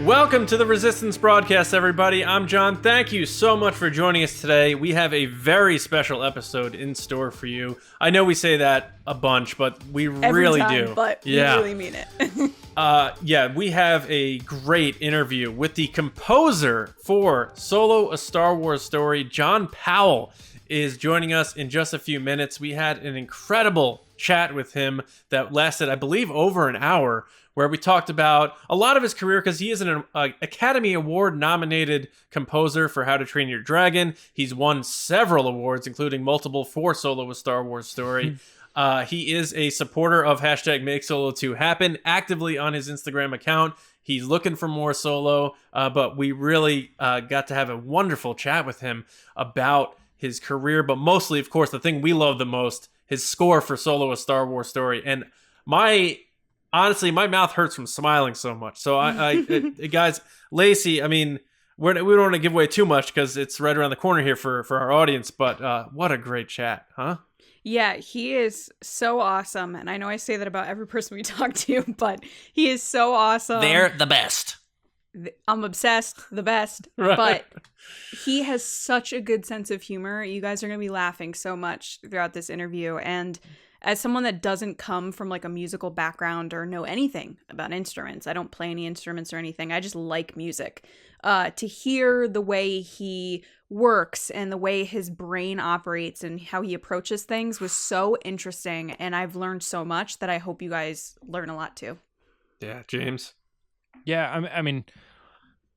Welcome to the Resistance Broadcast, everybody. I'm John. Thank you so much for joining us today. We have a very special episode in store for you. I know we say that a bunch, but we really do. But we really mean it. We have a great interview with the composer for Solo: A Star Wars Story. John Powell is joining us in just a few minutes. We had an incredible chat with him that lasted, I believe, over an hour, where we talked about a lot of his career, because he is an Academy Award nominated composer for How to Train Your Dragon. He's won several awards, including multiple for Solo: A Star Wars Story. He is a supporter of hashtag Make Solo 2 Happen, actively on his Instagram account. He's looking for more Solo, but we really got to have a wonderful chat with him about his career, but mostly, of course, the thing we love the most, his score for Solo: A Star Wars Story. And honestly, my mouth hurts from smiling so much. So guys, Lacey, I mean, we don't want to give away too much because it's right around the corner here for our audience, but what a great chat, huh? Yeah, he is so awesome. And I know I say that about every person we talk to, but he is so awesome. They're the best. I'm obsessed, the best. Right. But he has such a good sense of humor. You guys are going to be laughing so much throughout this interview. And as someone that doesn't come from like a musical background or know anything about instruments, I don't play any instruments or anything. I just like music. To hear the way he works and the way his brain operates and how he approaches things was so interesting. And I've learned so much that I hope you guys learn a lot too. Yeah, James. Yeah, I mean,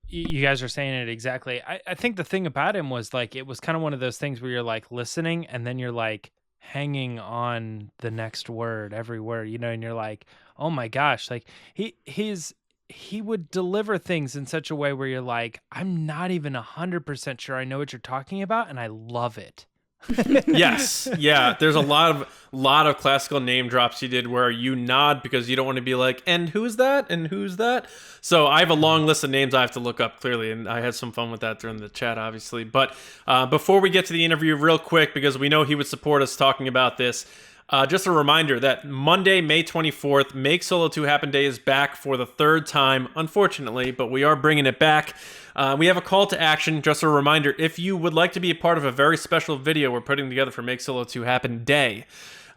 you guys are saying it exactly. I think the thing about him was like, it was kind of one of those things where you're like listening and then you're like hanging on the next word, every word, you know, and you're like, oh my gosh, like he would deliver things in such a way where you're like, I'm not even 100% sure I know what you're talking about, and I love it. Yes, yeah. There's a lot of classical name drops he did where you nod because you don't want to be like, and who's that? And who's that? So I have a long list of names I have to look up clearly, and I had some fun with that during the chat, obviously. But before we get to the interview, real quick, because we know he would support us talking about this, just a reminder that Monday, May 24th, Make Solo 2 Happen Day is back for the third time, unfortunately, but we are bringing it back. We have a call to action. Just a reminder, if you would like to be a part of a very special video we're putting together for Make Solo 2 Happen Day,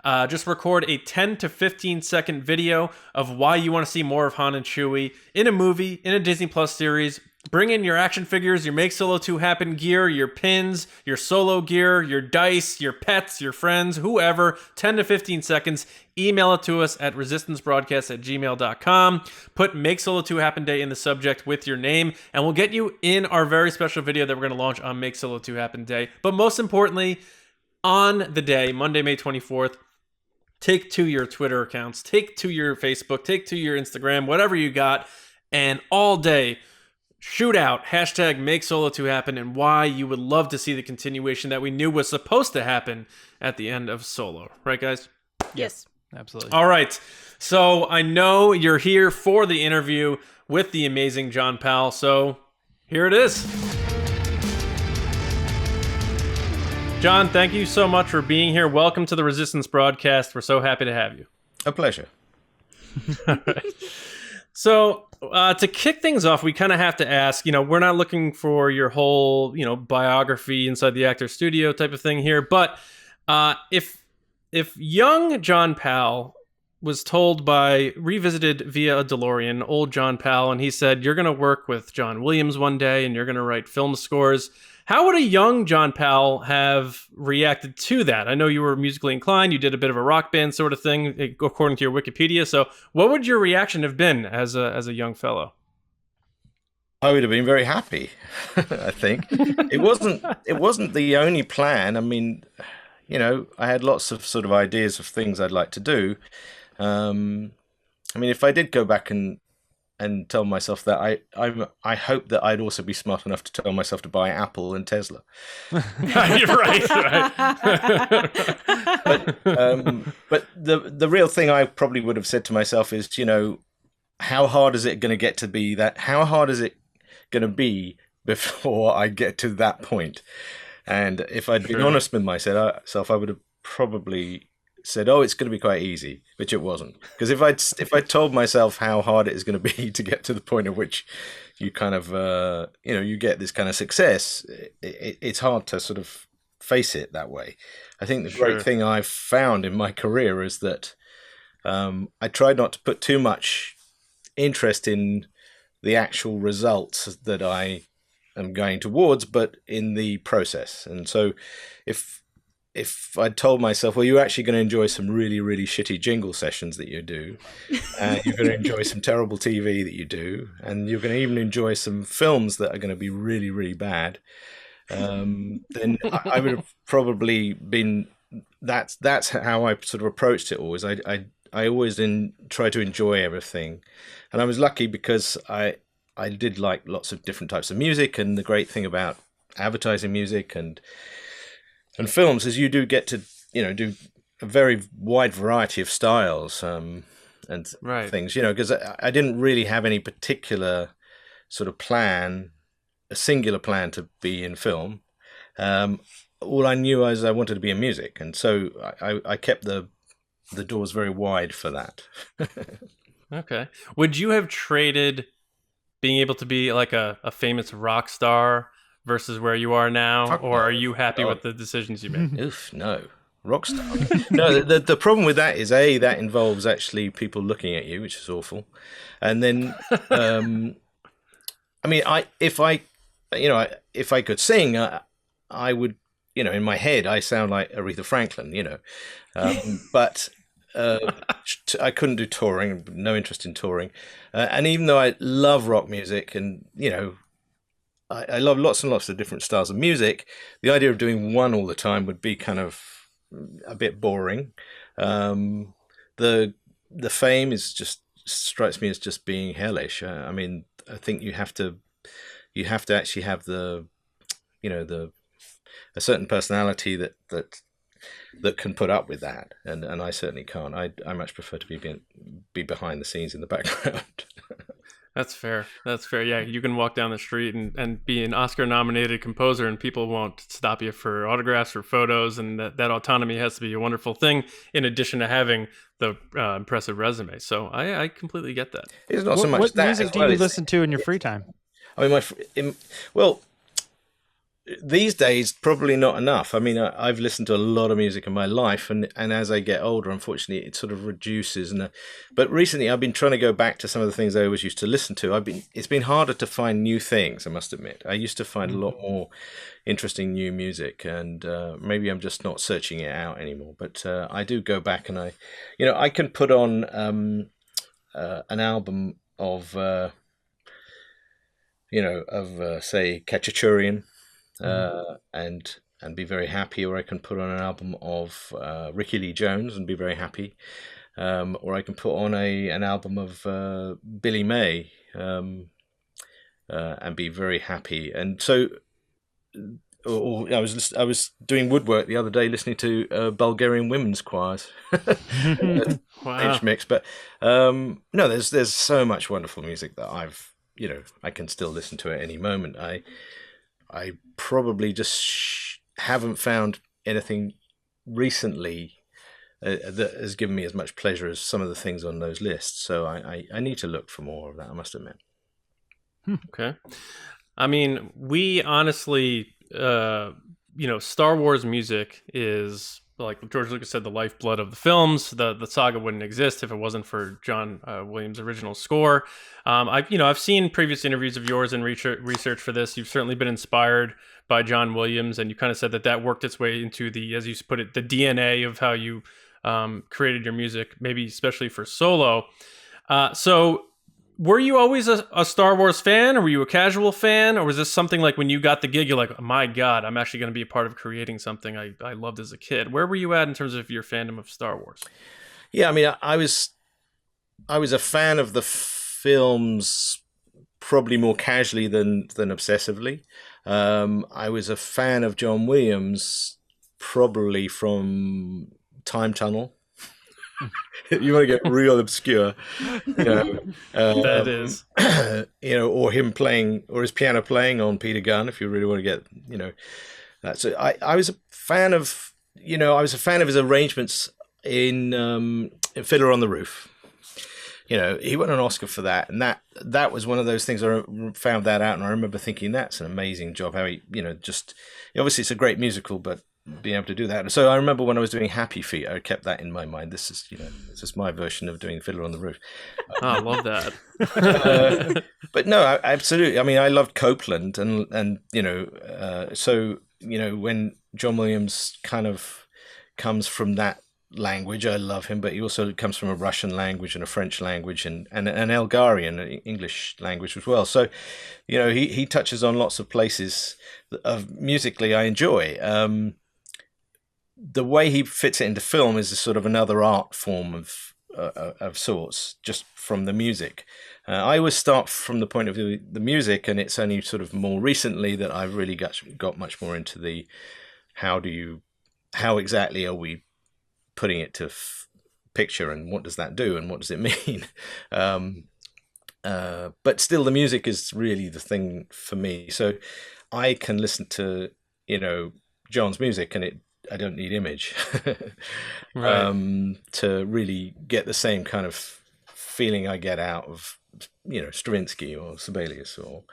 just record a 10 to 15 second video of why you want to see more of Han and Chewie in a movie, in a Disney Plus series. Bring in your action figures, your Make Solo 2 Happen gear, your pins, your Solo gear, your dice, your pets, your friends, whoever. 10 to 15 seconds. Email it to us at resistancebroadcast@gmail.com. Put Make Solo 2 Happen Day in the subject with your name, and we'll get you in our very special video that we're going to launch on Make Solo 2 Happen Day. But most importantly, on the day, Monday, May 24th, take to your Twitter accounts, take to your Facebook, take to your Instagram, whatever you got, and all day, shoot out hashtag Make Solo 2 Happen and why you would love to see the continuation that we knew was supposed to happen at the end of Solo. Right, guys? Yes. Absolutely. All right. So I know you're here for the interview with the amazing John Powell. So here it is. John, thank you so much for being here. Welcome to the Resistance Broadcast. We're so happy to have you. A pleasure. All right. So to kick things off, we kind of have to ask, we're not looking for your whole, biography inside the actor studio type of thing here. But if young John Powell was told revisited via a DeLorean, old John Powell, and he said, you're going to work with John Williams one day and you're going to write film scores, how would a young John Powell have reacted to that? I know you were musically inclined. You did a bit of a rock band sort of thing, according to your Wikipedia. So what would your reaction have been as a young fellow? I would have been very happy, I think. It wasn't the only plan. I mean, I had lots of sort of ideas of things I'd like to do. I mean, if I did go back and tell myself that, I hope that I'd also be smart enough to tell myself to buy Apple and Tesla. You're right. But the real thing I probably would have said to myself is, how hard is it going to get to be that? How hard is it going to be before I get to that point? And if I'd been honest with myself, I would have probably said, "Oh, it's going to be quite easy," which it wasn't. Because if I told myself how hard it is going to be to get to the point at which you kind of you get this kind of success, it's hard to sort of face it that way. I think the great thing I've found in my career is that I tried not to put too much interest in the actual results that I am going towards, but in the process. And so if I told myself, well, you're actually going to enjoy some really, really shitty jingle sessions that you do, you're going to enjoy some terrible TV that you do, and you're going to even enjoy some films that are going to be really, really bad, then I would have probably been, that's how I sort of approached it always. I always try to enjoy everything. And I was lucky because I did like lots of different types of music, and the great thing about advertising music and films is you do get to do a very wide variety of styles and things, because I didn't really have any particular sort of plan, a singular plan to be in film. All I knew was I wanted to be in music, and so I kept the doors very wide for that. Okay. Would you have traded being able to be like a famous rock star versus where you are now, or are you happy with the decisions you made? Oof, no. Rockstar. No, the problem with that is that involves actually people looking at you, which is awful. And then, I mean, if I could sing, I would, in my head, I sound like Aretha Franklin, but I couldn't do touring, no interest in touring. And even though I love rock music and, I love lots and lots of different styles of music, the idea of doing one all the time would be kind of a bit boring. The fame is just strikes me as just being hellish. I mean, I think you have to actually have a certain personality that can put up with that, and I certainly can't. I much prefer to be behind the scenes in the background. That's fair. Yeah, you can walk down the street and be an Oscar-nominated composer, and people won't stop you for autographs or photos, and that autonomy has to be a wonderful thing, in addition to having the impressive resume. So I completely get that. It's not so much what that. Music do you listen to in your free time? I mean, well, these days probably not enough. I mean, I've listened to a lot of music in my life, and as I get older, unfortunately, it sort of reduces. But recently, I've been trying to go back to some of the things I always used to listen to. It's been harder to find new things, I must admit. I used to find a lot more interesting new music, and maybe I'm just not searching it out anymore. But I do go back, and I can put on an album of say Khachaturian. And be very happy, or I can put on an album of Ricky Lee Jones and be very happy, or I can put on an album of Billy May and be very happy. And so, or I was doing woodwork the other day, listening to Bulgarian women's choirs. Wow. Mix, but no, there's so much wonderful music that I can still listen to at any moment. I probably just haven't found anything recently that has given me as much pleasure as some of the things on those lists. So I need to look for more of that, I must admit. Okay. I mean, we honestly, Star Wars music is, like George Lucas said, the lifeblood of the films. The saga wouldn't exist if it wasn't for John Williams' original score. I've seen previous interviews of yours and research for this. You've certainly been inspired by John Williams, and you kind of said that worked its way into the, as you put it, the DNA of how you created your music, maybe especially for solo. So were you always a Star Wars fan, or were you a casual fan, or was this something like when you got the gig, you're like, oh my God, I'm actually going to be a part of creating something I loved as a kid? Where were you at in terms of your fandom of Star Wars? Yeah, I mean, I was a fan of the films probably more casually than obsessively. I was a fan of John Williams probably from Time Tunnel. You want to get real obscure, that is, or him playing, or his piano playing on Peter Gunn. If you really want to get, that. So I was a fan of, his arrangements in Fiddler on the Roof. You know, he won an Oscar for that, and that was one of those things. I found that out, and I remember thinking that's an amazing job. How he, you know, just obviously it's a great musical, but being able to do that. And so I remember when I was doing Happy Feet, I kept that in my mind. This is my version of doing Fiddler on the Roof. Oh, I love that. But no, absolutely. I mean, I loved Copeland, and you know, so you know, when John Williams kind of comes from that language, I love him, but he also comes from a Russian language and a French language and an Elgarian, an English language as well. So, you know, he touches on lots of places of musically I enjoy. The way he fits it into film is a sort of another art form of sorts, just from the music. I always start from the point of view of the music, and it's only sort of more recently that I've really got much more into the how exactly are we putting it to picture, and what does that do, and what does it mean? But still, the music is really the thing for me. So I can listen to, you know, John's music, and I don't need image Right. to really get the same kind of feeling I get out of, you know, Stravinsky or Sibelius or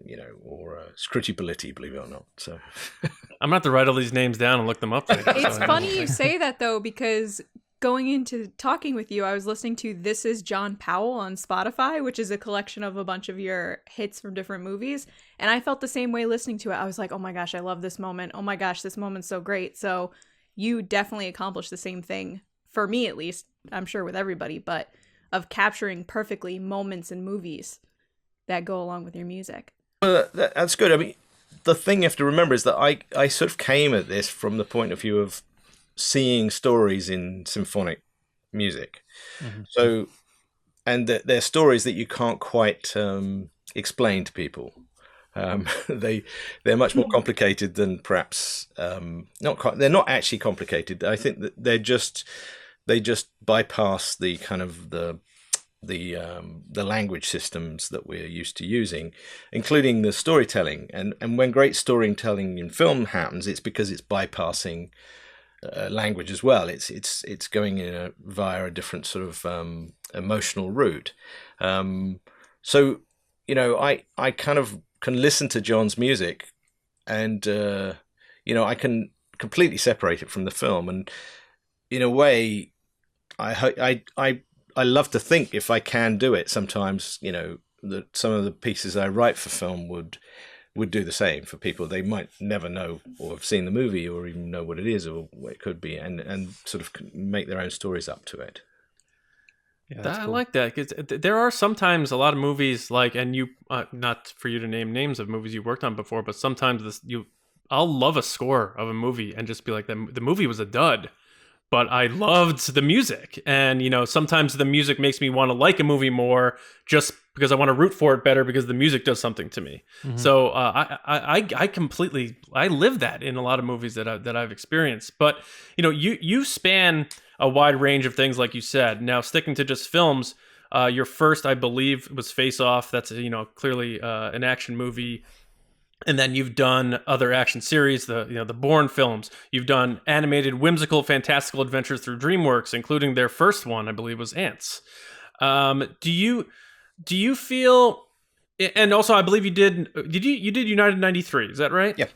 you know, or Scritti Politti, believe it or not. So I'm gonna have to write all these names down and look them up later. It's funny you say that, though, because going into talking with you, I was listening to This Is John Powell on Spotify, which is a collection of a bunch of your hits from different movies. And I felt the same way listening to it. I was like, oh my gosh, I love this moment. Oh my gosh, this moment's so great. So you definitely accomplished the same thing, for me at least, I'm sure with everybody, but of capturing perfectly moments in movies that go along with your music. Well, that's good. I mean, the thing you have to remember is that I sort of came at this from the point of view of seeing stories in symphonic music. Mm-hmm. So, and they're stories that you can't quite explain to people. They're much more complicated than perhaps they're not actually complicated. I think that they just bypass the kind of the language systems that we're used to using, including the storytelling. And when great storytelling in film happens, it's because it's bypassing language as well. It's going in via a different sort of emotional route. So, you know, I kind of can listen to John's music, and you know, I can completely separate it from the film. And in a way, I love to think, if I can do it, sometimes, you know, that some of the pieces I write for film would do the same for people. They might never know or have seen the movie or even know what it is or what it could be, and sort of make their own stories up to it. Yeah, I like that, because there are sometimes a lot of movies like, and you, not for you to name names of movies you worked on before, but sometimes I'll love a score of a movie and just be like, the movie was a dud, but I loved the music. And, you know, sometimes the music makes me want to like a movie more just because I want to root for it better because the music does something to me. Mm-hmm. So I completely, I live that in a lot of movies that I've experienced. But, you know, you span a wide range of things, like you said. Now, sticking to just films, your first, I believe, was Face Off. That's, you know, clearly an action movie. And then you've done other action series, the Bourne films. You've done animated, whimsical, fantastical adventures through DreamWorks, including their first one, I believe, was Ants. Do you feel? And also, I believe you did United 93? Is that right? Yeah.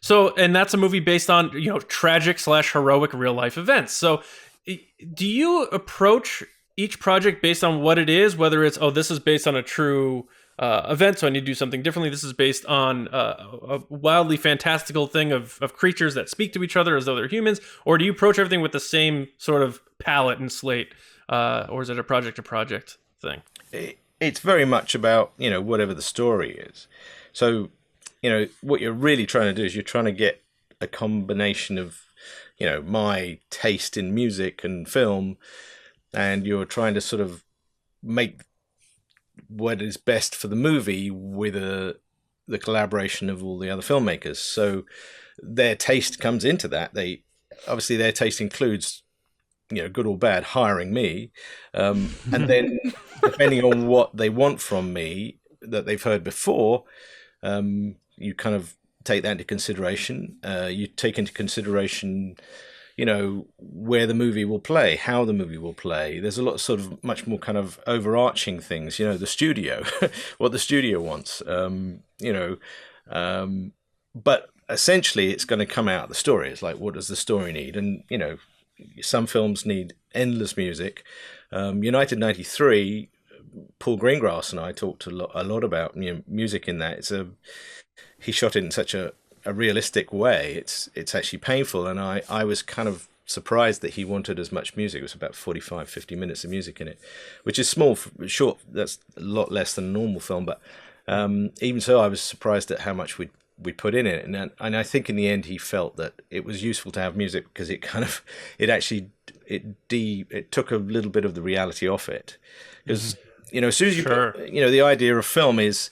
So, and that's a movie based on, you know, tragic / heroic real life events. So, do you approach each project based on what it is, whether it's, oh, this is based on a true event, so I need to do something differently. This is based on a wildly fantastical thing of creatures that speak to each other as though they're humans, or do you approach everything with the same sort of palette and slate, or is it a project thing? It's very much about, you know, whatever the story is. So, you know, what you're really trying to do is you're trying to get a combination of, you know, my taste in music and film, and you're trying to sort of make what is best for the movie with the collaboration of all the other filmmakers. So their taste comes into that. Obviously their taste includes, you know, good or bad, hiring me, and then depending on what they want from me that they've heard before, you kind of take that into consideration. You take into consideration, where the movie will play, how the movie will play. There's a lot of sort of much more kind of overarching things, the studio, what the studio wants, but essentially it's going to come out of the story. It's like, what does the story need? And, some films need endless music. United 93, Paul Greengrass and I talked a lot about music in that. He shot it in such a realistic way. It's actually painful, and I was kind of surprised that he wanted as much music. It was about 45-50 minutes of music in it, which is short. That's a lot less than a normal film, but even so, I was surprised at how much we put in it, and I think in the end he felt that it was useful to have music because it took a little bit of the reality off it, because as soon as you put, the idea of film is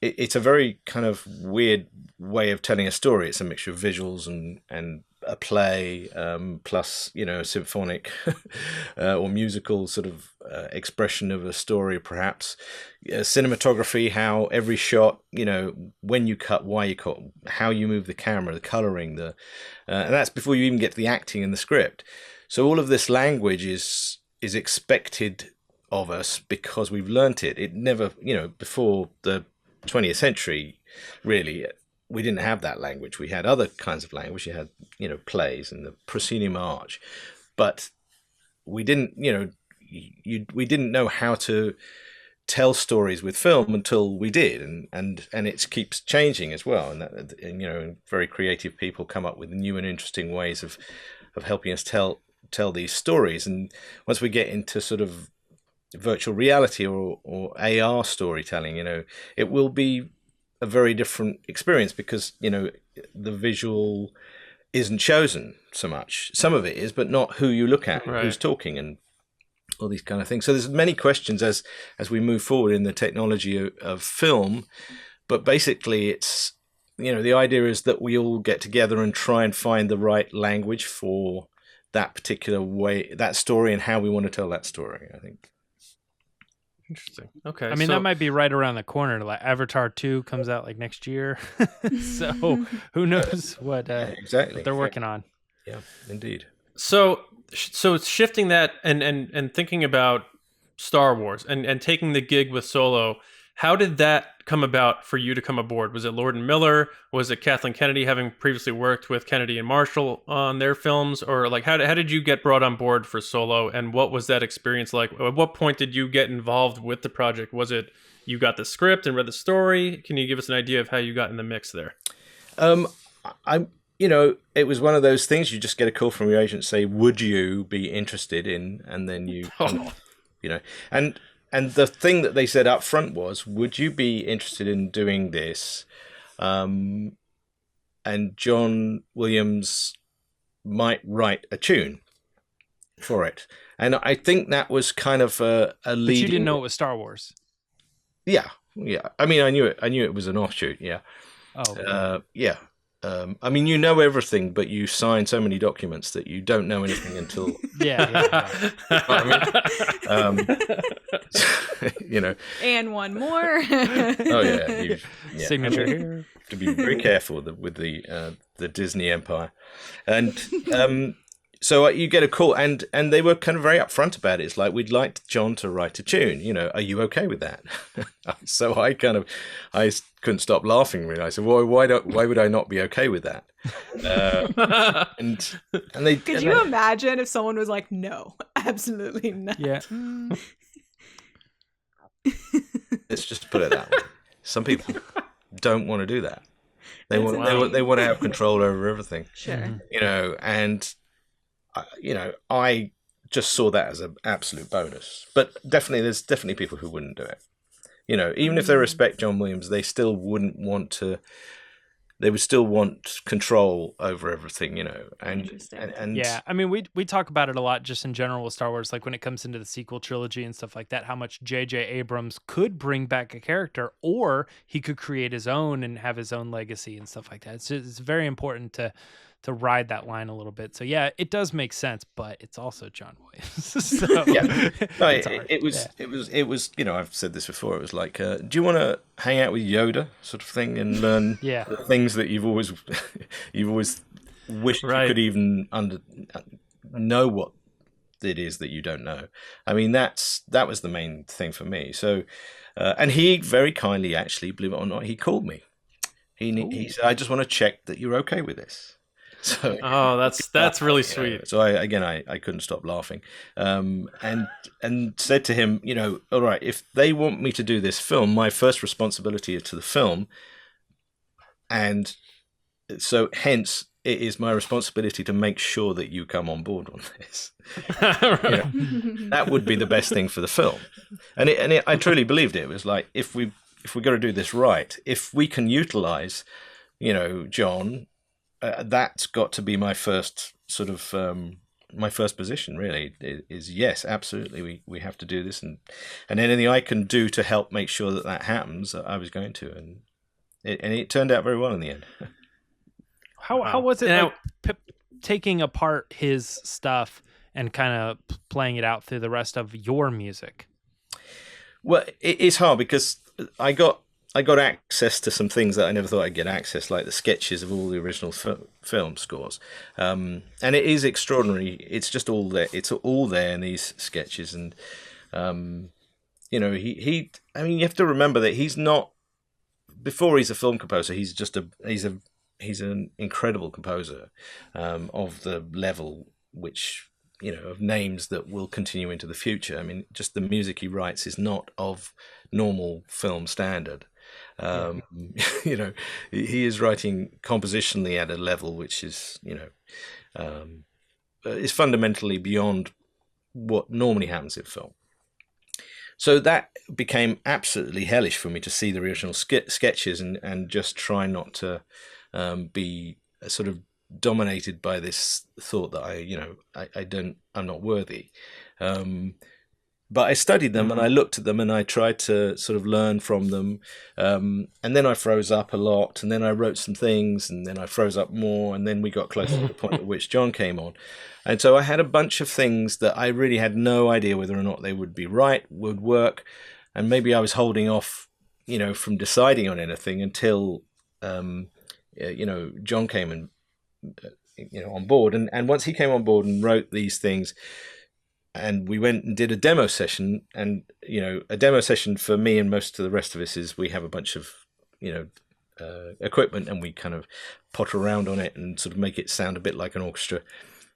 it's a very kind of weird way of telling a story. It's a mixture of visuals and a play, plus a symphonic or musical sort of expression of a story, perhaps. Cinematography, how every shot, when you cut, why you cut, how you move the camera, the coloring, and that's before you even get to the acting and the script. So all of this language is expected of us because we've learnt it. It never, before the 20th century, really, we didn't have that language. We had other kinds of language. You had, plays and the Imperial March, but we didn't, we didn't know how to tell stories with film until we did, and it keeps changing as well. And very creative people come up with new and interesting ways of helping us tell these stories. And once we get into sort of virtual reality or AR storytelling, it will be a very different experience because the visual isn't chosen so much. Some of it is, but not who you look at, who's talking, and all these kind of things. So there's many questions as we move forward in the technology of film, but basically it's the idea is that we all get together and try and find the right language for that particular way, that story, and how we want to tell that story, I think. Interesting. Okay. I mean, that might be right around the corner. Like Avatar 2 comes out like next year. So who knows what they're working on. Yeah, indeed. So it's shifting that and thinking about Star Wars and taking the gig with Solo. How did that come about for you to come aboard? Was it Lord and Miller? Was it Kathleen Kennedy, having previously worked with Kennedy and Marshall on their films? Or like, how did you get brought on board for Solo? And what was that experience like? At what point did you get involved with the project? Was it you got the script and read the story? Can you give us an idea of how you got in the mix there? It was one of those things. You just get a call from your agent, say, would you be interested in? And then you, and the thing that they said up front was, would you be interested in doing this? And John Williams might write a tune for it. And I think that was kind of a lead. But you didn't know it was Star Wars. Yeah. I mean, I knew it was an offshoot. Yeah. Oh. Yeah. I mean, you know everything, but you sign so many documents that you don't know anything until. Yeah. And one more. Oh yeah. Signature here. To be very careful with the Disney empire, and so you get a call, and they were kind of very upfront about it. It's like, we'd like John to write a tune. Are you okay with that? So I couldn't stop laughing. Really, I said, "Well, why would I not be okay with that?" And they could you imagine if someone was like, "No, absolutely not." Yeah. Let's just put it that way. Some people don't want to do that. They want to have control over everything. Sure. And I just saw that as an absolute bonus. But there's definitely people who wouldn't do it. Even if they respect John Williams, they still wouldn't want to. They would still want control over everything, and yeah, I mean, we talk about it a lot just in general with Star Wars, like when it comes into the sequel trilogy and stuff like that, how much J.J. Abrams could bring back a character, or he could create his own and have his own legacy and stuff like that. It's very important to ride that line a little bit. So yeah, it does make sense, but it's also John Williams. So, yeah, no, it was. I've said this before. It was like, do you want to hang out with Yoda, sort of thing, and learn the things that you've always wish you Right. could even know what it is that you don't know. I mean, that was the main thing for me. So, and he very kindly, actually, believe it or not, he called me. He said, "I just want to check that you're okay with this." So, Oh, that's really sweet. So I couldn't stop laughing, and said to him, all right, if they want me to do this film, my first responsibility is to the film, and so hence it is my responsibility to make sure that you come on board on this. Right. That would be the best thing for the film, and I truly believed it. It was like, if we got to do this right, if we can utilize, John, that's got to be my first sort of my first position. Really, is yes, absolutely. We have to do this, and anything I can do to help make sure that happens, I was going to, and it turned out very well in the end. How was it like, taking apart his stuff and kind of playing it out through the rest of your music? Well, it's hard because I got access to some things that I never thought I'd get access, like the sketches of all the original film scores, and it is extraordinary. It's just all there. It's all there in these sketches, and he. I mean, you have to remember that he's not. Before he's a film composer, he's an incredible composer of the level which. Of names that will continue into the future. I mean, just the music he writes is not of normal film standard. He is writing compositionally at a level which is, is fundamentally beyond what normally happens in film. So that became absolutely hellish for me to see the original sketches and just try not to be sort of dominated by this thought that I'm not worthy. But I studied them and I looked at them and I tried to sort of learn from them. And then I froze up a lot, and then I wrote some things, and then I froze up more, and then we got close to the point at which John came on. And so I had a bunch of things that I really had no idea whether or not they would be right, would work. And maybe I was holding off, from deciding on anything until, John came and, on board. And once he came on board and wrote these things, and we went and did a demo session, and, a demo session for me and most of the rest of us is we have a bunch of, equipment, and we kind of potter around on it and sort of make it sound a bit like an orchestra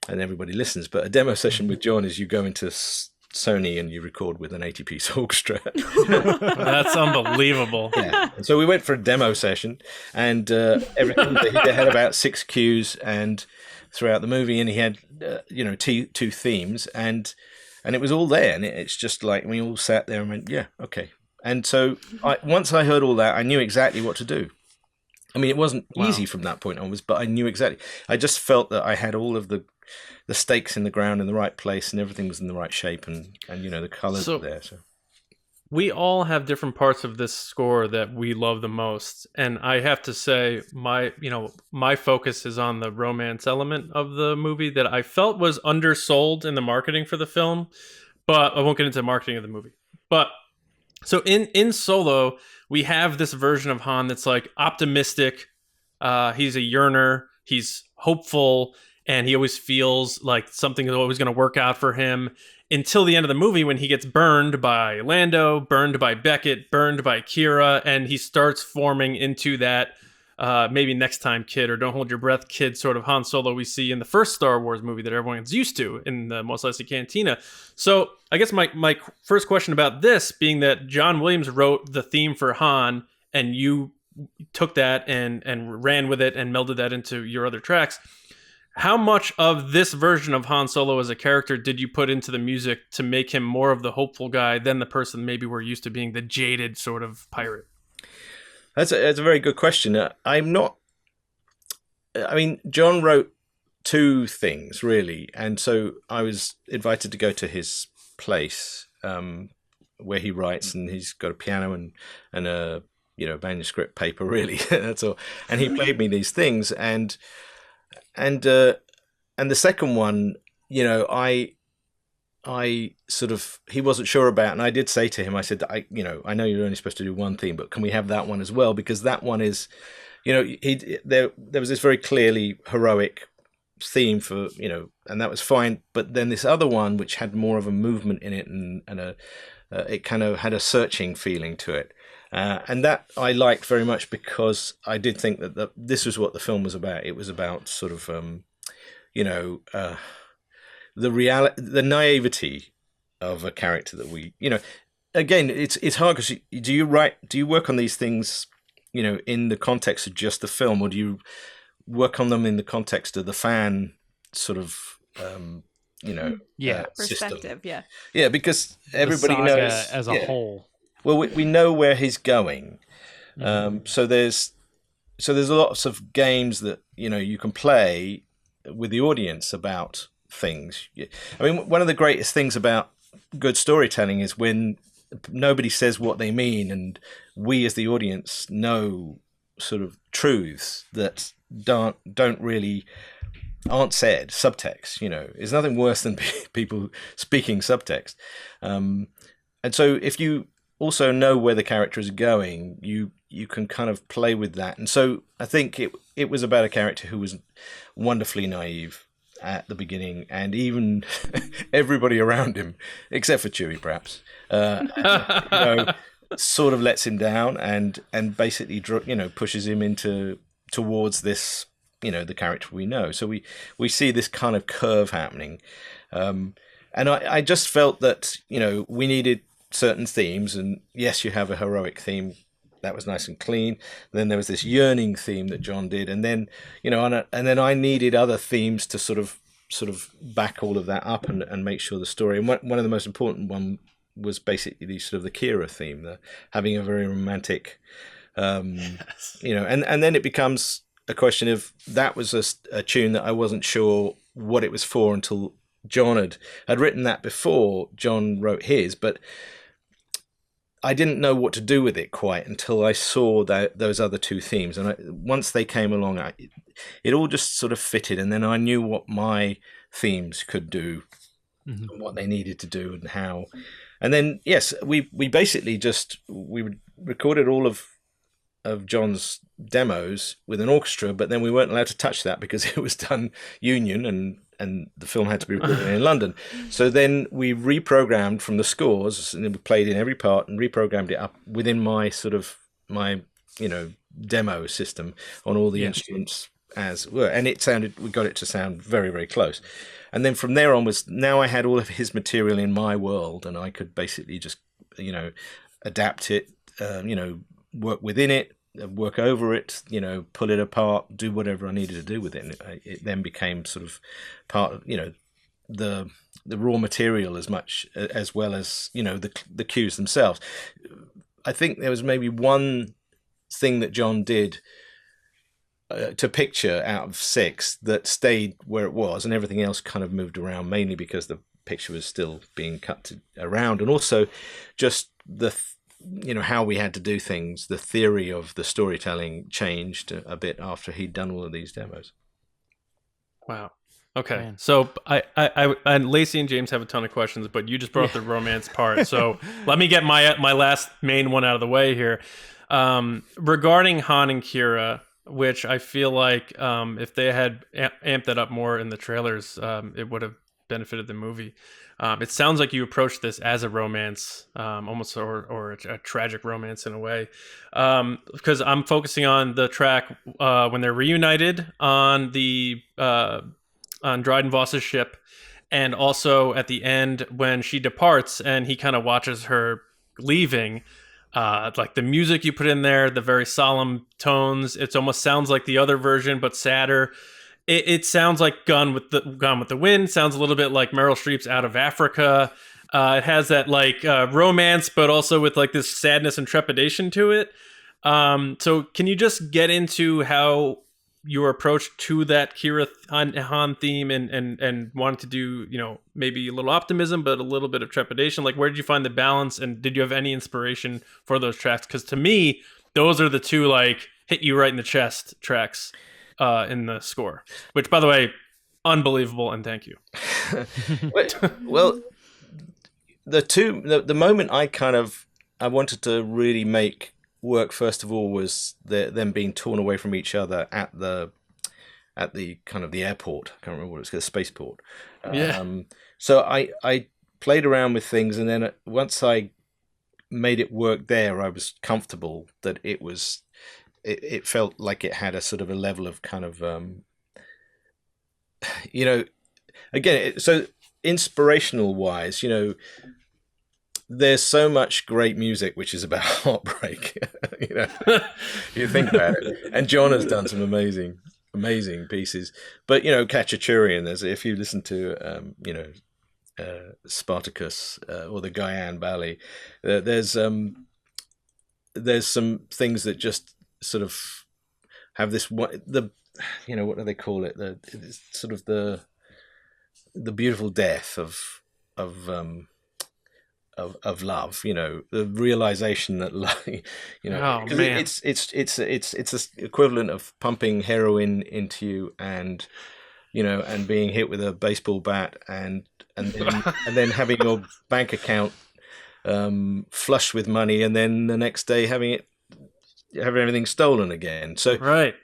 and everybody listens. But a demo session with John is you go into Sony and you record with an 80-piece orchestra. That's unbelievable. Yeah. And so we went for a demo session, and everything, he had about 6 cues and throughout the movie, and he had two themes, and it was all there, and it's just like we all sat there and went, yeah, okay. And so once I heard all that, I knew exactly what to do. I mean, it wasn't easy from that point onwards, but I knew exactly. I just felt that I had all of the stakes in the ground in the right place, and everything was in the right shape, and the colors were there. So we all have different parts of this score that we love the most, and I have to say my focus is on the romance element of the movie that I felt was undersold in the marketing for the film, but I won't get into the marketing of the movie. But so in Solo, we have this version of Han that's like optimistic. He's a yearner. He's hopeful. And he always feels like something is always going to work out for him until the end of the movie when he gets burned by Lando, burned by Beckett, burned by Kira, and he starts forming into that maybe next time kid or don't hold your breath kid sort of Han Solo we see in the first Star Wars movie that everyone's used to in the Mos Eisley Cantina. So I guess my first question about this being that John Williams wrote the theme for Han and you took that and ran with it and melded that into your other tracks. How much of this version of Han Solo as a character did you put into the music to make him more of the hopeful guy than the person maybe we're used to being the jaded sort of pirate? That's a very good question. John wrote 2 things, really. And so I was invited to go to his place where he writes, and he's got a piano and a manuscript paper, really. That's all. And he played me these things, and the second one, I sort of, he wasn't sure about, and I did say to him, I said, I know you're only supposed to do one theme, but can we have that one as well? Because that one is, there was this very clearly heroic theme for, and that was fine. But then this other one, which had more of a movement in it, and it kind of had a searching feeling to it. And that I liked very much, because I did think that this was what the film was about. It was about sort of, the naivety of a character that we, again, it's hard, because do you work on these things, in the context of just the film, or do you work on them in the context of the fan sort of, perspective, system? Yeah, because everybody knows as a whole. Well, we know where he's going, so there's lots of games that you can play with the audience about things. I mean, one of the greatest things about good storytelling is when nobody says what they mean, and we as the audience know sort of truths that aren't said, subtext. There's nothing worse than people speaking subtext, and so if you also know where the character is going, you can kind of play with that. And so I think it was about a character who was wonderfully naive at the beginning, and even everybody around him, except for Chewie perhaps, sort of lets him down, and basically pushes him towards this, the character we know. So we see this kind of curve happening, and I just felt that we needed certain themes, and yes, you have a heroic theme that was nice and clean. Then there was this yearning theme that John did, and then and then I needed other themes to sort of back all of that up and make sure the story. And one of the most important one was basically sort of the Kira theme, having a very romantic, yes. And then it becomes a question of, that was a tune that I wasn't sure what it was for until John had written that before John wrote his, but I didn't know what to do with it quite until I saw those other two themes. And once they came along, it all just sort of fitted. And then I knew what my themes could do, and what they needed to do, and how. And then, yes, we basically we recorded all of John's demos with an orchestra, but then we weren't allowed to touch that because it was done union, and the film had to be recorded in London. So then we reprogrammed from the scores, and we played in every part and reprogrammed it up within my demo system on all the instruments as were. And we got it to sound very, very close. And then from there onwards, now I had all of his material in my world, and I could basically just, adapt it, work within it, work over it, pull it apart, do whatever I needed to do with it. And it then became sort of part of, the raw material as much as well as, the cues themselves. I think there was maybe one thing that John did to picture out of 6 that stayed where it was, and everything else kind of moved around, mainly because the picture was still being cut around, and also just how we had to do things. The theory of the storytelling changed a bit after he'd done all of these demos. Wow. Okay. Man. So I and Lacey and James have a ton of questions, but you just brought up the romance part. So let me get my last main one out of the way here. Regarding Han and Kira, which I feel like if they had amped that up more in the trailers, it would have benefited the movie. It sounds like you approached this as a romance, almost or a tragic romance in a way, because I'm focusing on the track when they're reunited on on Dryden Voss's ship, and also at the end when she departs and he kind of watches her leaving. Like the music you put in there, the very solemn tones, it almost sounds like the other version but sadder. It sounds like Gone with the Wind. Sounds a little bit like Meryl Streep's Out of Africa. It has that like romance, but also with like this sadness and trepidation to it. So can you just get into how your approach to that Kira Han theme and wanted to do, maybe a little optimism, but a little bit of trepidation? Like, where did you find the balance, and did you have any inspiration for those tracks? Because to me, those are the two like hit you right in the chest tracks in the score, which, by the way, unbelievable, and thank you. Well, the moment I wanted to really make work, first of all, was them being torn away from each other at the at the kind of the airport. I can't remember what it's called, spaceport. Yeah. So I played around with things, and then once I made it work there, I was comfortable that it felt like it had a sort of a level of kind of again, so inspirational wise, there's so much great music which is about heartbreak. You think about it, and John has done some amazing pieces, but Khachaturian, if you listen to Spartacus or the Guyane Ballet, there's some things that just sort of have this what do they call it, it's sort of the beautiful death of love, the realization that Oh, man. it's the equivalent of pumping heroin into you, and being hit with a baseball bat, and then having your bank account flush with money, and then the next day having everything stolen again. So right,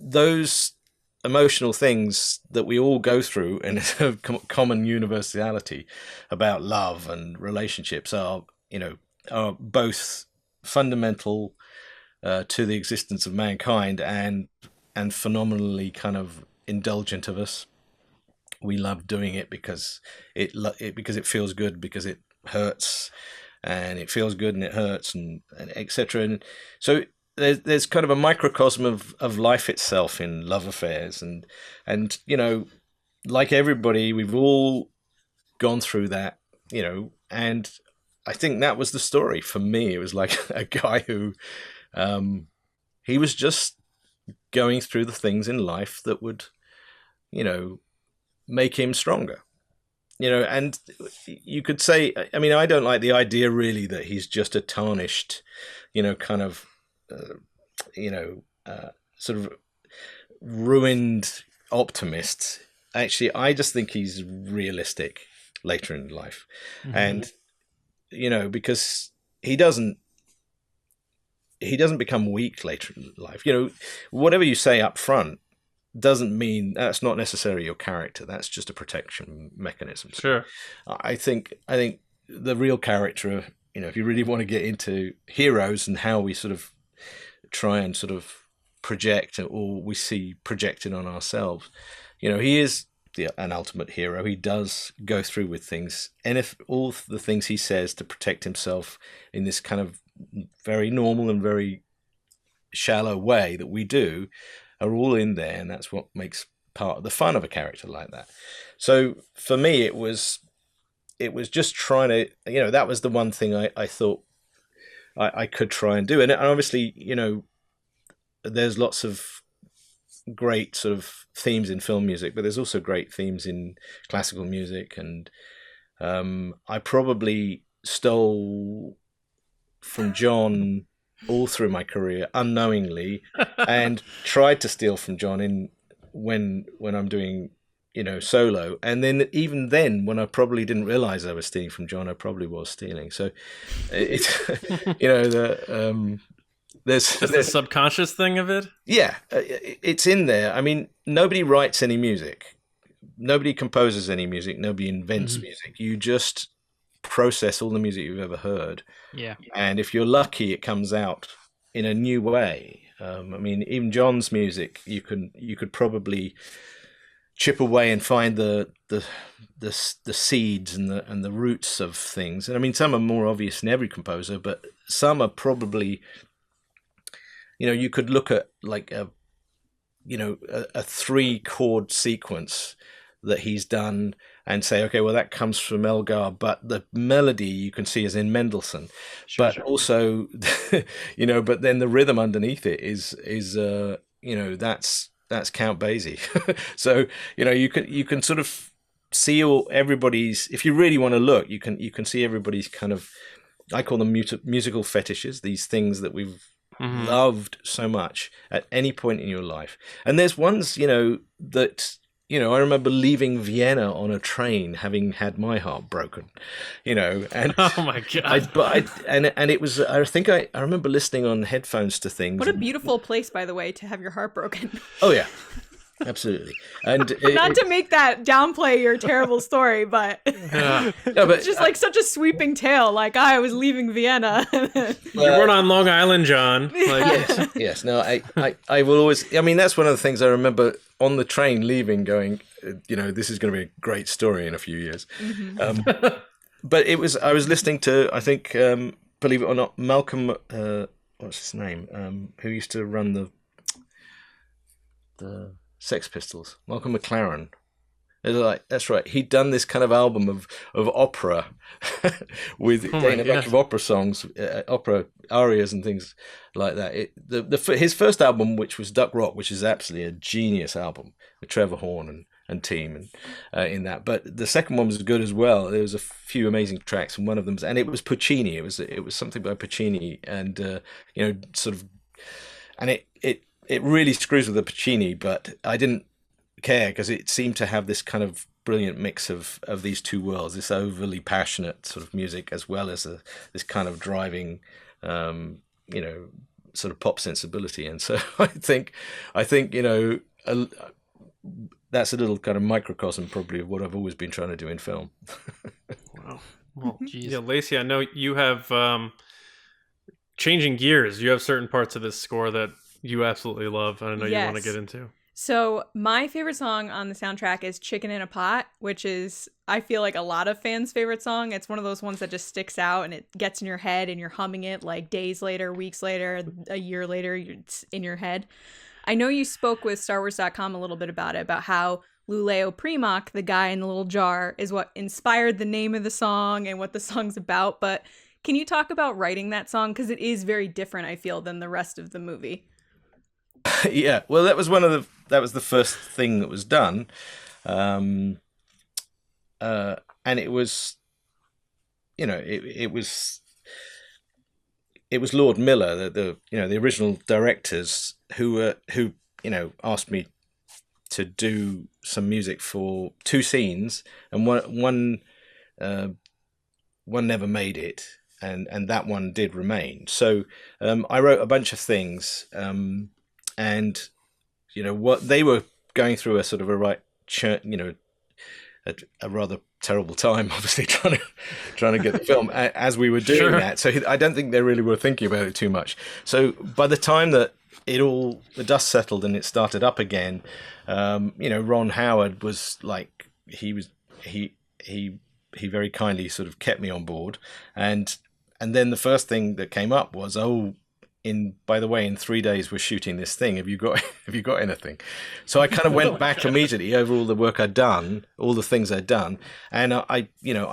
those emotional things that we all go through, and it's a common universality about love and relationships are both fundamental to the existence of mankind, and phenomenally kind of indulgent of us. We love doing it because it feels good, because it hurts, and it feels good and it hurts, and etc. And so there's kind of a microcosm of life itself in love affairs, and like everybody, we've all gone through that, and I think that was the story for me. It was like a guy who he was just going through the things in life that would make him stronger, and you could say, I mean, I don't like the idea really that he's just a tarnished, kind of sort of ruined optimist. Actually, I just think he's realistic later in life. Mm-hmm. And because he doesn't become weak later in life. Whatever you say up front doesn't mean that's not necessarily your character. That's just a protection mechanism. Sure. I think the real character, if you really want to get into heroes and how we sort of try and sort of project, or we see projected on ourselves, he is an ultimate hero. He does go through with things, and if all the things he says to protect himself in this kind of very normal and very shallow way that we do are all in there, and that's what makes part of the fun of a character like that. So for me, it was just trying to, that was the one thing I thought I could try and do. And obviously, there's lots of great sort of themes in film music, but there's also great themes in classical music. And I probably stole from John all through my career unknowingly, and tried to steal from John when I'm doing solo, and then even then, when I probably didn't realize I was stealing from John, I probably was stealing. So it's there's the subconscious thing of it. Yeah, it's in there. I mean, nobody writes any music, nobody composes any music, nobody invents music. You just process all the music you've ever heard. Yeah. And if you're lucky, it comes out in a new way. I mean, even John's music, you could probably chip away and find the seeds and the roots of things. And I mean, some are more obvious in every composer, but some are probably, you could look at like a 3-chord sequence that he's done and say, okay, well, that comes from Elgar, but the melody you can see is in Mendelssohn. Sure, but also, but then the rhythm underneath it is that's Count Basie. So, you can sort of see everybody's, if you really want to look, you can see everybody's kind of, I call them musical fetishes, these things that we've loved so much at any point in your life. And there's ones, that, I remember leaving Vienna on a train, having had my heart broken, and oh my God. And it was, I think I remember listening on headphones to things. What a beautiful place, by the way, to have your heart broken. Oh yeah. Absolutely. And not to make that downplay your terrible story, but Yeah. no, but it's just like such a sweeping tale. Like I was leaving Vienna. You weren't on Long Island, John. Like, yes. No, I will always. I mean, that's one of the things I remember on the train leaving, going, this is going to be a great story in a few years. But I was listening to, I think, believe it or not, Malcolm. What's his name? Who used to run the Sex Pistols? Malcolm McLaren. That's right. He'd done this kind of album of opera with a bunch of opera songs, opera arias and things like that. His first album, which was Duck Rock, which is absolutely a genius album with Trevor Horn and team in that. But the second one was good as well. There was a few amazing tracks, and one of them, and it was Puccini. It was something by Puccini, and sort of, and it really screws with the Puccini, but I didn't care because it seemed to have this kind of brilliant mix of these two worlds, this overly passionate sort of music as well as this kind of driving sort of pop sensibility. And so I think that's a little kind of microcosm probably of what I've always been trying to do in film. Wow. Well, yeah, Lacey, I know you have changing gears. You have certain parts of this score that you absolutely love, and I know you want to get into. So my favorite song on the soundtrack is Chicken in a Pot, which is, I feel like, a lot of fans' favorite song. It's one of those ones that just sticks out and it gets in your head and you're humming it like days later, weeks later, a year later, it's in your head. I know you spoke with StarWars.com a little bit about it, about how Luleo Primoc, the guy in the little jar, is what inspired the name of the song and what the song's about. But can you talk about writing that song? Because it is very different, I feel, than the rest of the movie. Yeah, well, that was the first thing that was done, and it was, it was Lord Miller, the original directors who asked me to do some music for two scenes, and one never made it, and that one did remain. So I wrote a bunch of things. And what they were going through a sort of a rather terrible time, obviously trying to get the film as we were doing that. So I don't think they really were thinking about it too much. So by the time that the dust settled and it started up again, Ron Howard was like, he very kindly sort of kept me on board, and then the first thing that came up was, by the way, in 3 days we're shooting this thing. Have you got anything? So I kind of went back immediately over all the work I'd done, all the things I'd done, and I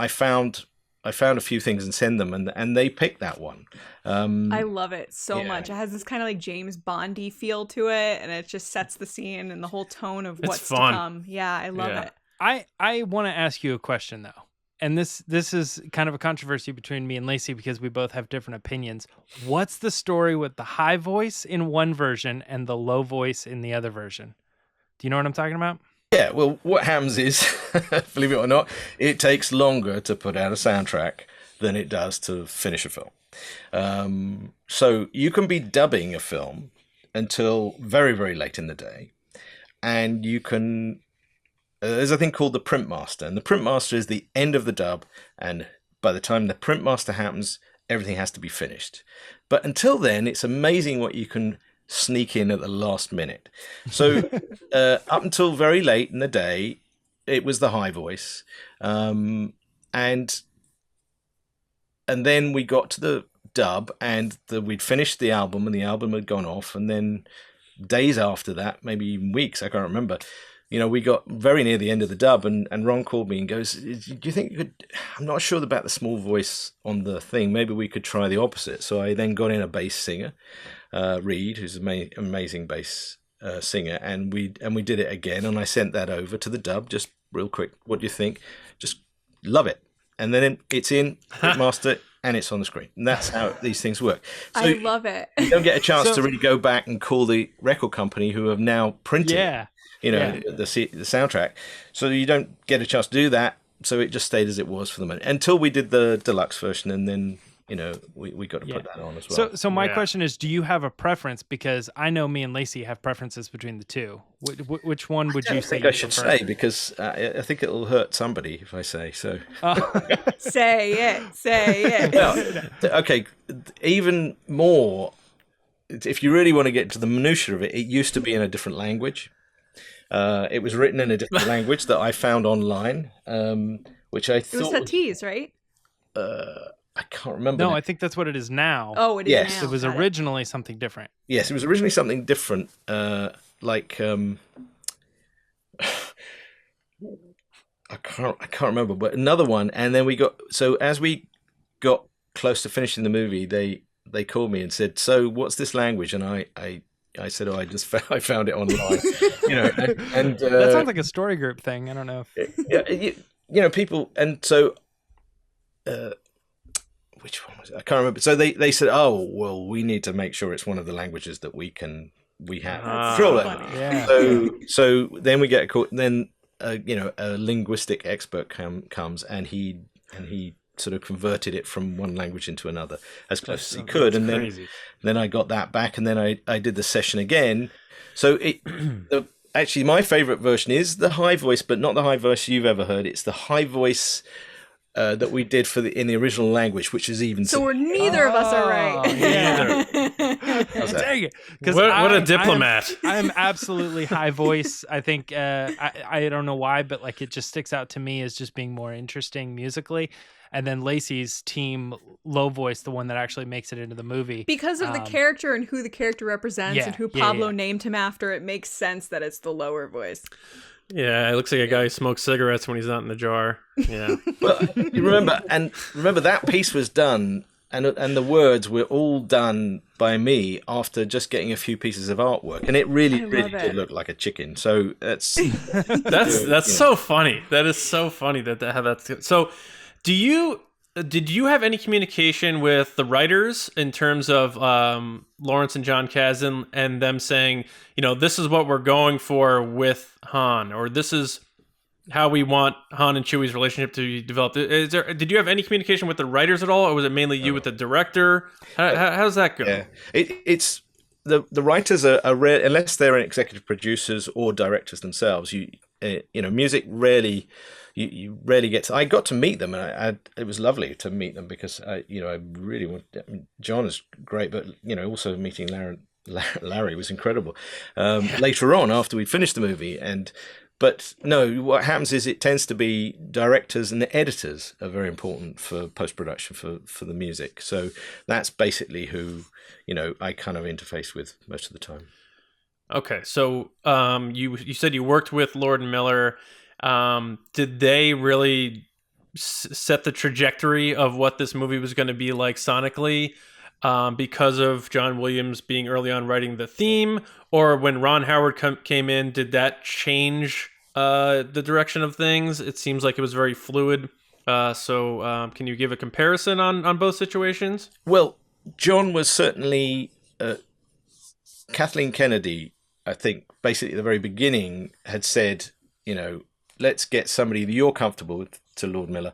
found a few things and sent them, and they picked that one. I love it so much. It has this kind of like James Bondy feel to it, and it just sets the scene and the whole tone of what's to come. Yeah, I love it. I want to ask you a question though. And this is kind of a controversy between me and Lacey because we both have different opinions. What's the story with the high voice in one version and the low voice in the other version? Do you know what I'm talking about? Yeah, well, what happens is, believe it or not, it takes longer to put out a soundtrack than it does to finish a film. So you can be dubbing a film until very, very late in the day, and you can... there's a thing called the print master, and the print master is the end of the dub, and by the time the print master happens, everything has to be finished. But until then, it's amazing what you can sneak in at the last minute. So up until very late in the day, it was the high voice, and then we got to the dub, and we'd finished the album, and the album had gone off, and then days after that, maybe even weeks, I can't remember, we got very near the end of the dub, and Ron called me and goes, do you think you could, I'm not sure about the small voice on the thing, maybe we could try the opposite. So I then got in a bass singer, Reed, who's an amazing bass singer, and we did it again, and I sent that over to the dub, just real quick, what do you think? Just love it. And then it's in master, and it's on the screen. And that's how these things work. So I love it. You don't get a chance to really go back and call the record company who have now printed the soundtrack. So you don't get a chance to do that. So it just stayed as it was for the moment until we did the deluxe version, and then we got to put that on as well. So my question is, do you have a preference? Because I know me and Lacey have preferences between the two. Which one would you say? I should say, because I think it'll hurt somebody if I say so. Say it. Well, okay, even more. If you really want to get to the minutiae of it, it used to be in a different language. It was written in a different language that I found online, which I thought... It was Satis, right? I can't remember. No, now. I think that's what it is now. Oh, it is Yes. now. It was originally something different. Yes, it was originally something different, like... I can't remember, but another one. And then as we got close to finishing the movie, they called me and said, "So what's this language?" And I said, "Oh, I found it online." And that sounds like a story group thing. I don't know. People, and so which one was it? I can't remember. So they said, "Oh, well, we need to make sure it's one of the languages that we have." Sure. Yeah. So then we get a call. Then a linguistic expert comes and he sort of converted it from one language into another as close as he could, and then I got that back, and then I did the session again. So actually my favorite version is the high voice, but not the high voice you've ever heard. It's the high voice that we did in the original language, which is even so neither of us are right. Yeah. Dang it! What a diplomat! I am absolutely high voice. I think I don't know why, but like it just sticks out to me as just being more interesting musically. And then Lacey's team low voice, the one that actually makes it into the movie. Because of the character and who the character represents and who Pablo named him after, it makes sense that it's the lower voice. Yeah, it looks like a guy who smokes cigarettes when he's not in the jar. Yeah. Well, you remember that piece was done, and the words were all done by me after just getting a few pieces of artwork, and it really did look like a chicken. So that's so funny. That is so funny that's so. Did you have any communication with the writers in terms of Lawrence and John Kasdan and them saying, this is what we're going for with Han, or this is how we want Han and Chewie's relationship to be developed? Did you have any communication with the writers at all, or was it mainly you with the director? How's that go? Yeah, it's the writers are rare, unless they're executive producers or directors themselves. Music rarely. You rarely get to. I got to meet them, and it was lovely to meet them because I really want. John is great, but also meeting Larry was incredible. Later on, after we'd finished the movie, but no, what happens is it tends to be directors and the editors are very important for post production for the music. So that's basically who I kind of interface with most of the time. Okay, so you said you worked with Lord and Miller. Did they really set the trajectory of what this movie was going to be like sonically because of John Williams being early on writing the theme? Or when Ron Howard came in, did that change the direction of things? It seems like it was very fluid. So can you give a comparison on both situations? Well, John was certainly... Kathleen Kennedy, I think, basically at the very beginning had said, let's get somebody that you're comfortable with, to Lord Miller,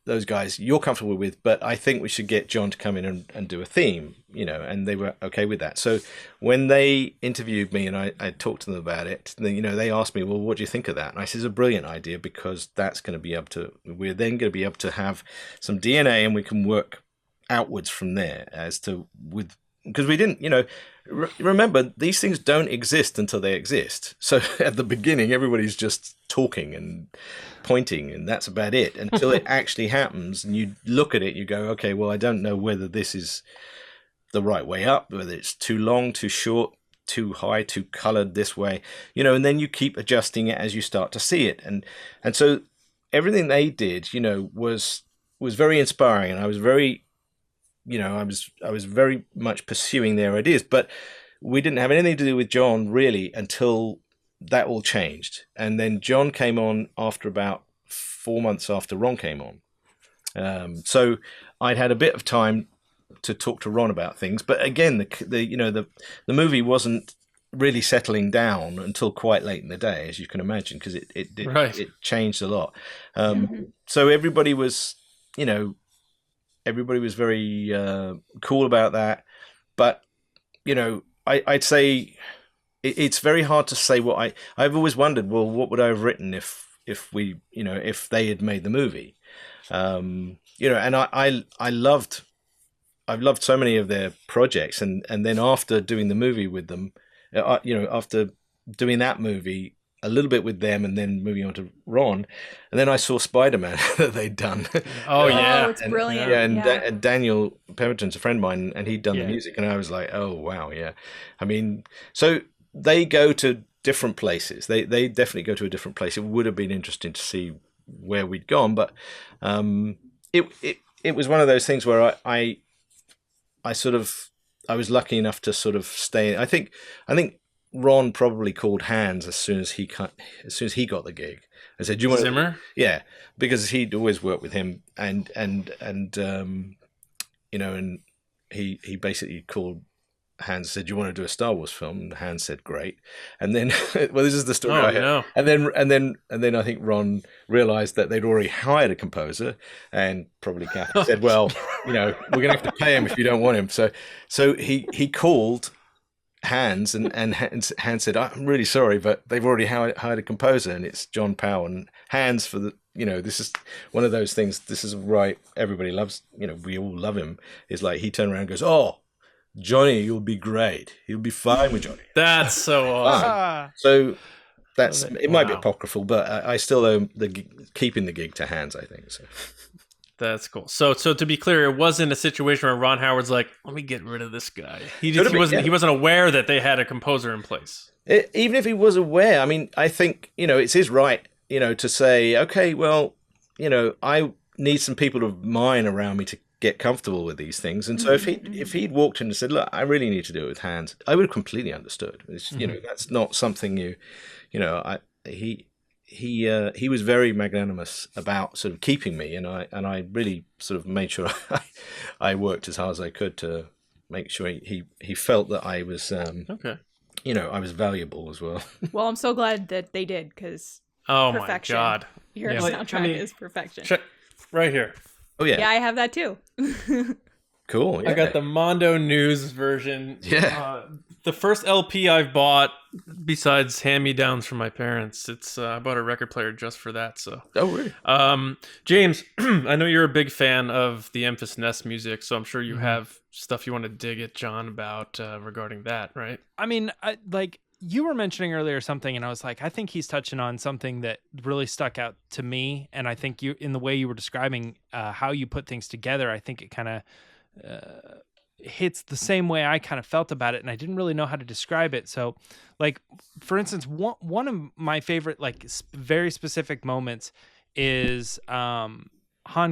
those guys you're comfortable with, but I think we should get John to come in and do a theme, and they were okay with that. So when they interviewed me and I talked to them about it, they asked me, well, what do you think of that? And I said, it's a brilliant idea, because we're then going to be able to have some DNA, and we can work outwards from there because we didn't, remember, these things don't exist until they exist. So at the beginning, everybody's just talking and pointing, and that's about it until it actually happens. And you look at it, you go, okay, well, I don't know whether this is the right way up, whether it's too long, too short, too high, too colored this way, and then you keep adjusting it as you start to see it. And so everything they did, was very inspiring. And I was very, I was very much pursuing their ideas, but we didn't have anything to do with John really until that all changed. And then John came on after about 4 months after Ron came on. So I'd had a bit of time to talk to Ron about things, but again, the movie wasn't really settling down until quite late in the day, as you can imagine, because it changed a lot. So everybody was, everybody was very cool about that. But I'd say it's very hard to say what I've always wondered. Well, what would I have written if if they had made the movie? And I've loved so many of their projects, and then after doing the movie with them, after doing that movie a little bit with them, and then moving on to Ron, and then I saw Spider-Man that they'd done. Oh yeah, it's brilliant. And Daniel Pemberton's a friend of mine, and he'd done the music, and I was like, oh wow, yeah. I mean, so they go to different places. They definitely go to a different place. It would have been interesting to see where we'd gone, but it was one of those things where I was lucky enough to sort of stay. I think Ron probably called Hans as soon as he got the gig. I said, "Do you want Zimmer?" Yeah, because he'd always worked with him, and he basically called Hans, said, "Do you want to do a Star Wars film?" And Hans said, "Great." And then, well, this is the story. And then I think Ron realized that they'd already hired a composer, and probably Kathy said, "Well, we're going to have to pay him if you don't want him." So he called Hans, and Hans said, "I'm really sorry, but they've already hired a composer, and it's John Powell." And Hans, for the this is one of those things. This is right. Everybody loves. We all love him. Is like he turned around and goes, "Oh, Johnny, you'll be great. You'll be fine with Johnny." That's so awesome. So it might be apocryphal, but I still owe keeping the gig to Hans, I think. So that's cool. So to be clear, it wasn't a situation where Ron Howard's like, "Let me get rid of this guy." He wasn't aware that they had a composer in place. Even if he was aware, I mean, I think it's his right, to say, okay, well, I need some people of mine around me to get comfortable with these things. And so if he'd walked in and said, "Look, I really need to do it with Hans," I would have completely understood. It's, that's not something he was very magnanimous about sort of keeping me, and I really sort of made sure I worked as hard as I could to make sure he felt that I was okay. I was valuable as well. Well, I'm so glad that they did, because perfection. My God, your soundtrack is perfection. Check right here. Oh yeah, I have that too. Cool. Yeah. I got the Mondo News version. Yeah. The first LP I've bought, besides hand-me-downs from my parents, it's I bought a record player just for that. So. Oh really? James, I know you're a big fan of the Memphis Nest music, so I'm sure you have stuff you want to dig at John about regarding that, right? I mean, you were mentioning earlier something, and I was like, I think he's touching on something that really stuck out to me. And I think in the way you were describing how you put things together, I think it kind of hits the same way I kind of felt about it. And I didn't really know how to describe it. So like, for instance, one of my favorite, very specific moments is Han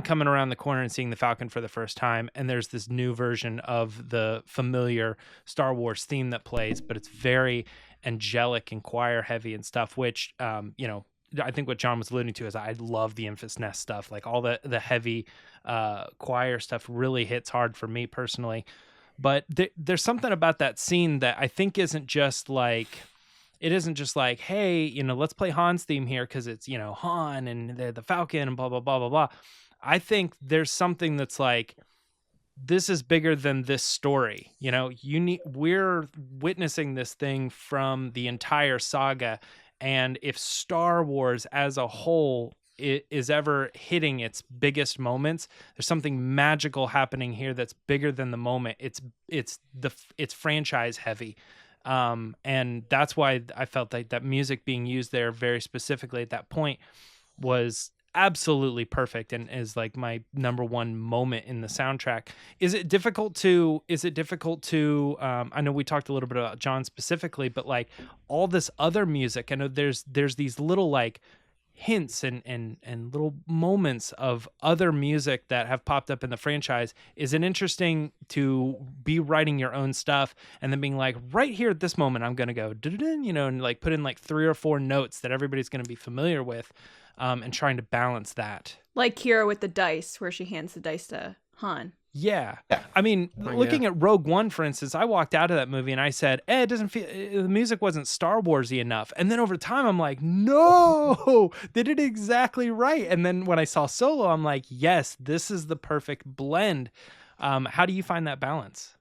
coming around the corner and seeing the Falcon for the first time, and there's this new version of the familiar Star Wars theme that plays, but it's very angelic and choir heavy and stuff, which I think what John was alluding to is I love the Memphis Nest stuff. Like all the heavy choir stuff really hits hard for me personally. But there's something about that scene that I think isn't just like, hey, let's play Han's theme here because it's, Han and the Falcon and blah, blah, blah, blah, blah. I think there's something that's like, this is bigger than this story. We're witnessing this thing from the entire saga. And if Star Wars as a whole is ever hitting its biggest moments, there's something magical happening here that's bigger than the moment. It's franchise heavy. And that's why I felt like that music being used there very specifically at that point was absolutely perfect and is like my number one moment in the soundtrack. Is it difficult to I know we talked a little bit about John specifically, but like all this other music, I know there's these little like hints and little moments of other music that have popped up in the franchise. Is it interesting to be writing your own stuff and then being like, right here at this moment I'm gonna go and like put in like 3 or 4 notes that everybody's gonna be familiar with, and trying to balance that? Like Kira with the dice, where she hands the dice to Han. Yeah. Yeah. I mean, Oh, looking yeah. at Rogue One, for instance, I walked out of that movie and I said, it doesn't feel, the music wasn't Star Warsy enough. And then over time, I'm like, no, they did it exactly right. And then when I saw Solo, I'm like, yes, this is the perfect blend. How do you find that balance?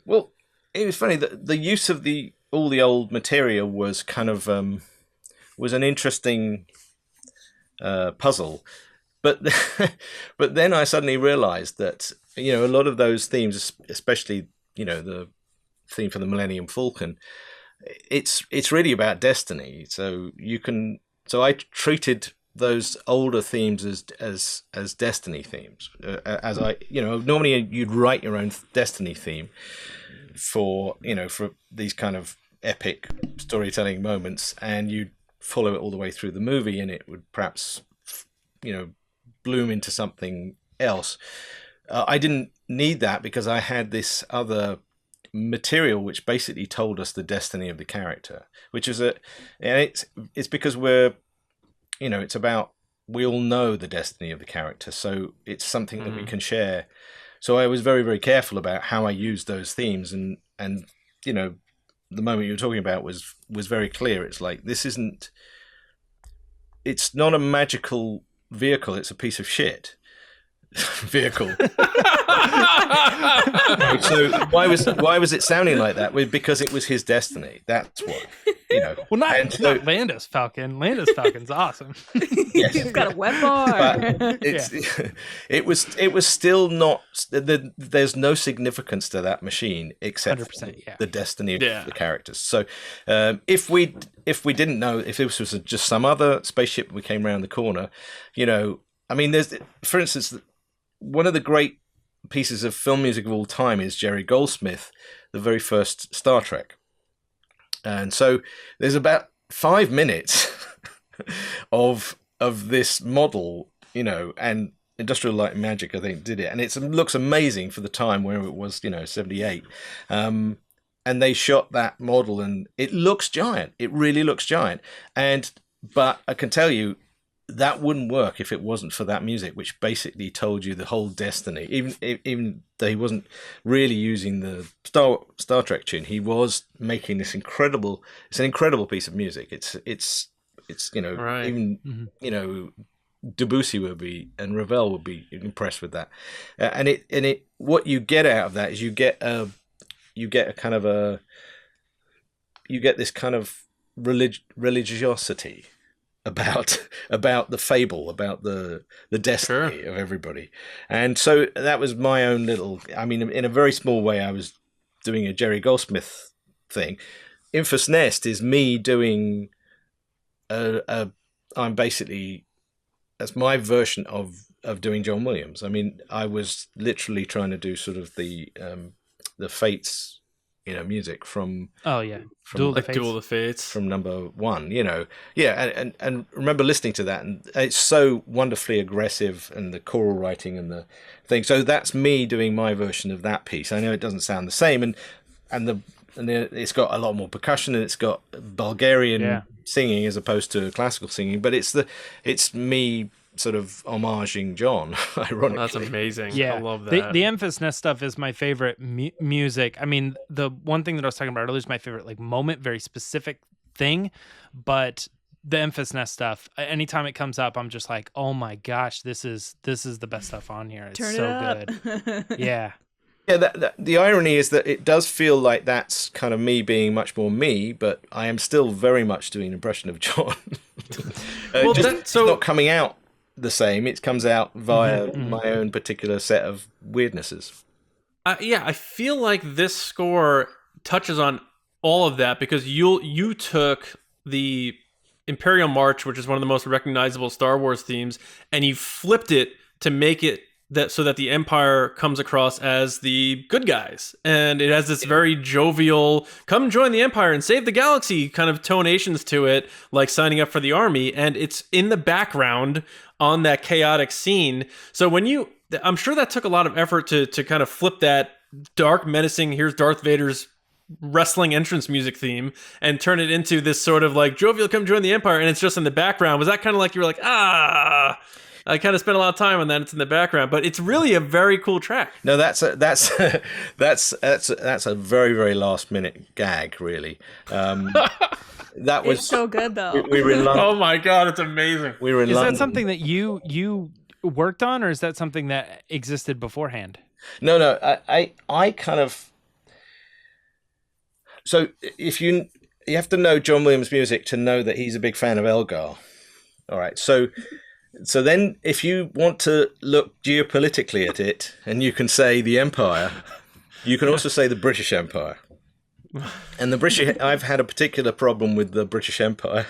Well, it was funny that the use of all the old material was kind of was an interesting puzzle, but but then I suddenly realised that a lot of those themes, especially the theme for the Millennium Falcon, it's really about destiny. So I treated those older themes as destiny themes. As normally you'd write your own destiny theme for these kind of epic storytelling moments, and you'd follow it all the way through the movie, and it would perhaps bloom into something else. I didn't need that because I had this other material which basically told us the destiny of the character, which is and it's because it's about, we all know the destiny of the character, so it's something that we can share. So I was very, very careful about how I used those themes, and the moment you were talking about was very clear. It's like, it's not a magical vehicle, it's a piece of shit vehicle. So why was it sounding like that? Well, because it was his destiny. That's what. Well, not Landis Falcon. Landis Falcon's awesome. Yes. He's got a wet bar. But it was still not. There's no significance to that machine except for the destiny of the characters. So if we didn't know, if this was just some other spaceship we came around the corner, I mean, there's, for instance, one of the great pieces of film music of all time is Jerry Goldsmith, the very first Star Trek. And so there's about 5 minutes of this model, and Industrial Light and Magic, I think, did it. And it looks amazing for the time where it was, 78. And they shot that model and it looks giant. It really looks giant. But I can tell you, that wouldn't work if it wasn't for that music, which basically told you the whole destiny. Even though he wasn't really using the Star Trek tune, he was making this incredible. It's an incredible piece of music. It's right. Even Debussy would be, and Ravel would be impressed with that. And what you get out of that is you get this kind of religiosity about the fable, about the destiny of everybody. And so that was my own little, I mean, in a very small way, I was doing a Jerry Goldsmith thing. Infus Nest is me doing I'm basically, that's my version of doing John Williams. I mean, I was literally trying to do sort of the Fates, music from Duel of the Fates from number one, and remember listening to that, and it's so wonderfully aggressive, and the choral writing and the thing. So that's me doing my version of that piece. I know it doesn't sound the same, and it's got a lot more percussion, and it's got Bulgarian singing as opposed to classical singing, but it's me sort of homaging John, ironically. That's amazing. Yeah, I love that. The Infus Nest stuff is my favorite music. I mean, the one thing that I was talking about earlier is my favorite moment, very specific thing, but the Infus Nest stuff, anytime it comes up, I'm just like, oh my gosh, this is the best stuff on here. It's Turn it so up. good. Yeah. Yeah, the irony is that it does feel like that's kind of me being much more me, but I am still very much doing an impression of John. It's not coming out the same. It comes out via my own particular set of weirdnesses. I feel like this score touches on all of that, because you took the Imperial March, which is one of the most recognizable Star Wars themes, and you flipped it to make it so that the Empire comes across as the good guys, and it has this very jovial, come join the Empire and save the galaxy kind of tonations to it, like signing up for the army, and it's in the background on that chaotic scene. So I'm sure that took a lot of effort to kind of flip that dark, menacing, here's Darth Vader's wrestling entrance music theme, and turn it into this sort of like jovial, come join the Empire, and it's just in the background. Was that kind of like, you were like, I kind of spent a lot of time on that. It's in the background, but it's really a very cool track. No, that's a very, very last minute gag, really. That was It's so good though. we were in London. Oh my God, it's amazing. We were in Is London. that something that you worked on, or is that something that existed beforehand? No, I kind of. So if you have to know John Williams' music to know that he's a big fan of Elgar. All right, so then if you want to look geopolitically at it, and you can say the Empire, you can also say the British Empire. And the British, I've had a particular problem with the British Empire.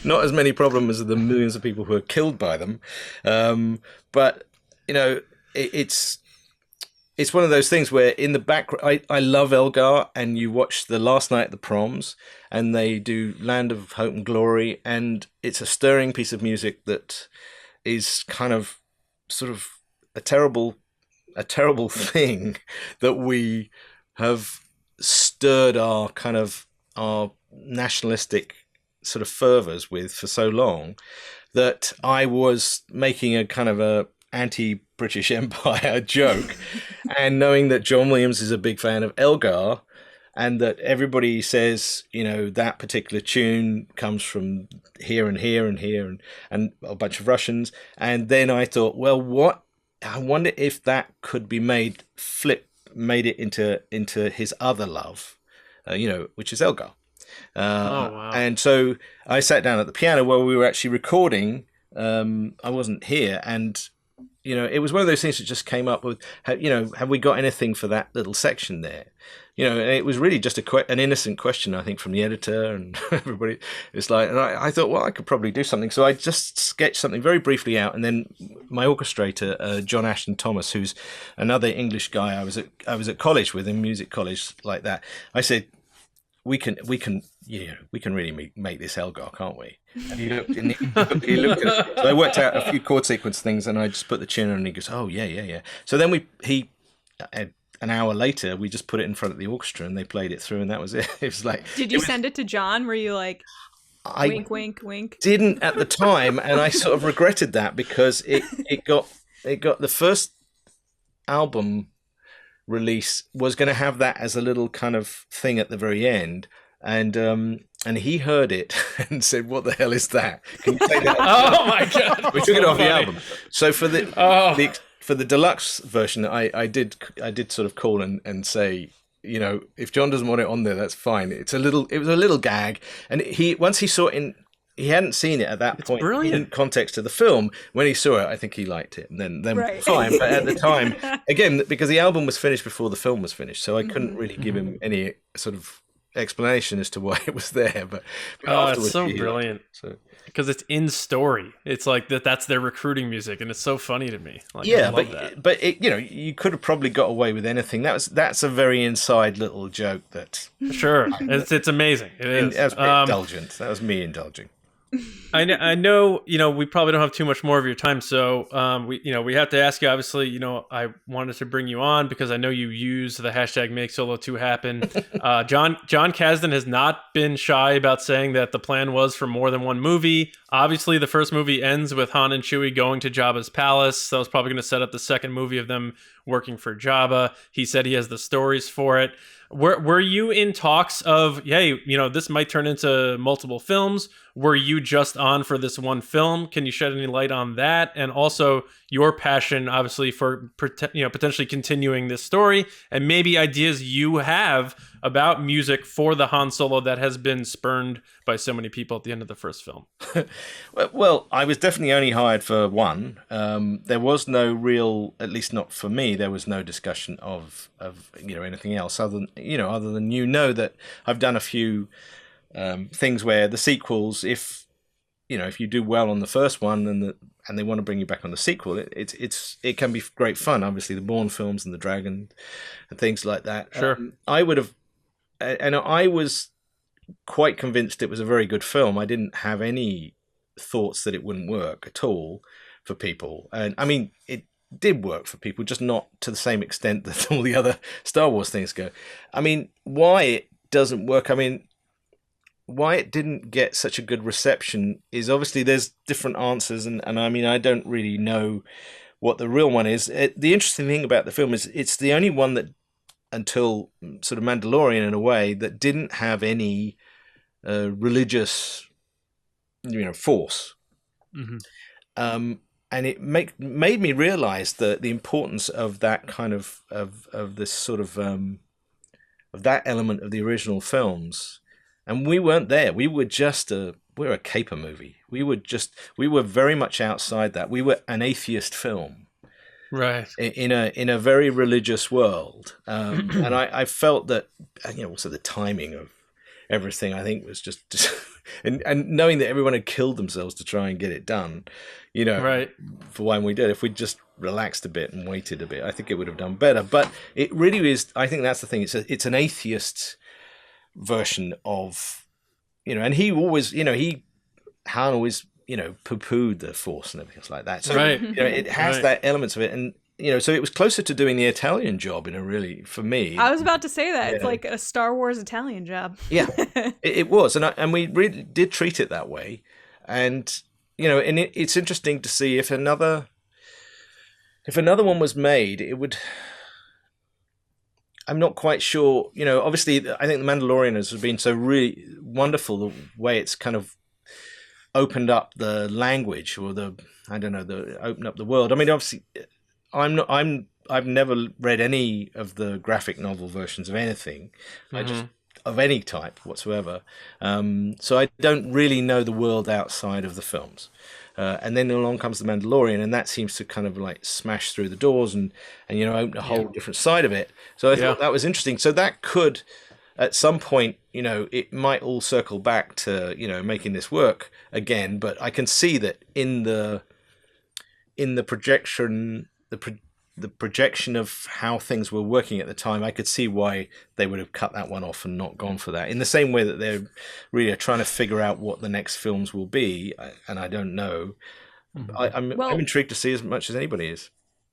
Not as many problems as the millions of people who are killed by them, but you know, it's one of those things where in the background, I love Elgar, and you watch the Last Night at the Proms, and they do Land of Hope and Glory, and it's a stirring piece of music that is kind of sort of a terrible thing that we have stirred our nationalistic sort of fervors with for so long, that I was making a kind of a anti-British Empire joke, and knowing that John Williams is a big fan of Elgar, and that everybody says, you know, that particular tune comes from here and here and here and a bunch of Russians, and then I thought, well, I wonder if that could be made it into his other love, you know, which is Elgar. Oh, wow. And so I sat down at the piano while we were actually recording. I wasn't here, and you know, it was one of those things that just came up with, you know, have we got anything for that little section there? You know, and it was really just an innocent question, I think, from the editor and everybody. It's like, and I thought, well, I could probably do something. So I just sketched something very briefly out, and then my orchestrator, John Ashton Thomas, who's another English guy I was at college with, in music college like that. I said, we can really make this Elgar, can't we? And he looked at it. So I worked out a few chord sequence things, and I just put the tune on, and he goes, oh yeah. So then an hour later, we just put it in front of the orchestra, and they played it through, and that was it. It was like, did you send it to John? Were you like, wink, wink, wink? Didn't at the time, and I sort of regretted that, because it got the first album release was going to have that as a little kind of thing at the very end, and he heard it and said, "What the hell is that? Can you take that?" Oh my God! We took it off the album. So for the deluxe version, I did sort of call and say, you know, if John doesn't want it on there, that's fine. It was a little gag, and once he saw it he hadn't seen it at that point. Brilliant. In context to the film. When he saw it, I think he liked it, and then Right. fine. But at the time, again, because the album was finished before the film was finished, so I couldn't really give him any sort of explanation as to why it was there. But it's so brilliant. Because it's in story. It's like that's their recruiting music, and it's so funny to me. Like, yeah, I love that. but it, you know, you could have probably got away with anything. That's a very inside little joke that. Sure, it's amazing. It is. That was a bit indulgent. That was me indulging. I know, you know, we probably don't have too much more of your time, so we have to ask you. Obviously, you know, I wanted to bring you on because I know you use the hashtag Make Solo 2 happen. John Kasdan has not been shy about saying that the plan was for more than one movie. Obviously, the first movie ends with Han and Chewie going to Jabba's palace. That was probably going to set up the second movie of them working for Jabba. He said he has the stories for it. Were you in talks of, hey, you know, this might turn into multiple films? Were you just on for this one film? Can you shed any light on that? And also your passion, obviously, for potentially continuing this story, and maybe ideas you have about music for the Han Solo that has been spurned by so many people at the end of the first film. Well, I was definitely only hired for one. There was no real, at least not for me, there was no discussion of anything else other than that I've done a few things where the sequels, if you do well on the first one and they want to bring you back on the sequel, it can be great fun. Obviously, the Bourne films and the Dragon and things like that. Sure. I was quite convinced it was a very good film. I didn't have any thoughts that it wouldn't work at all for people. And I mean, it did work for people, just not to the same extent that all the other Star Wars things go. I mean, why it doesn't work? I mean, it didn't get such a good reception is obviously there's different answers, and I mean, I don't really know what the real one is. The interesting thing about the film is it's the only one that, until sort of Mandalorian in a way, that didn't have any religious, force. Mm-hmm. And it made me realize the importance of that kind of this sort of that element of the original films. And we weren't there. We were just we're a caper movie. We were very much outside that. We were an atheist film, right? In a very religious world. And I felt that, also the timing of everything, I think, was just and knowing that everyone had killed themselves to try and get it done, right. For when we did, if we just relaxed a bit and waited a bit, I think it would have done better. But it really is. I think that's the thing. It's an atheist version of, and he always, Han always, poo-pooed the Force and everything like that. So right. It has that elements of it, and so it was closer to doing the Italian job for me. I was about to say that. It's like a Star Wars Italian job. Yeah, it was, and we really did treat it that way, and and it's interesting to see if another one was made, it would. I'm not quite sure. Obviously, I think The Mandalorian has been so really wonderful, the way it's kind of opened up the language, or opened up the world. I mean, obviously, I've never read any of the graphic novel versions of anything, of any type whatsoever. So I don't really know the world outside of the films. And then along comes The Mandalorian, and that seems to kind of like smash through the doors and open a whole different side of it. So I thought that was interesting. So that could, at some point, it might all circle back to making this work again. But I can see that in the projection, the projection of how things were working at the time, I could see why they would have cut that one off and not gone for that. In the same way that they're really trying to figure out what the next films will be, and I don't know. I'm intrigued to see as much as anybody is.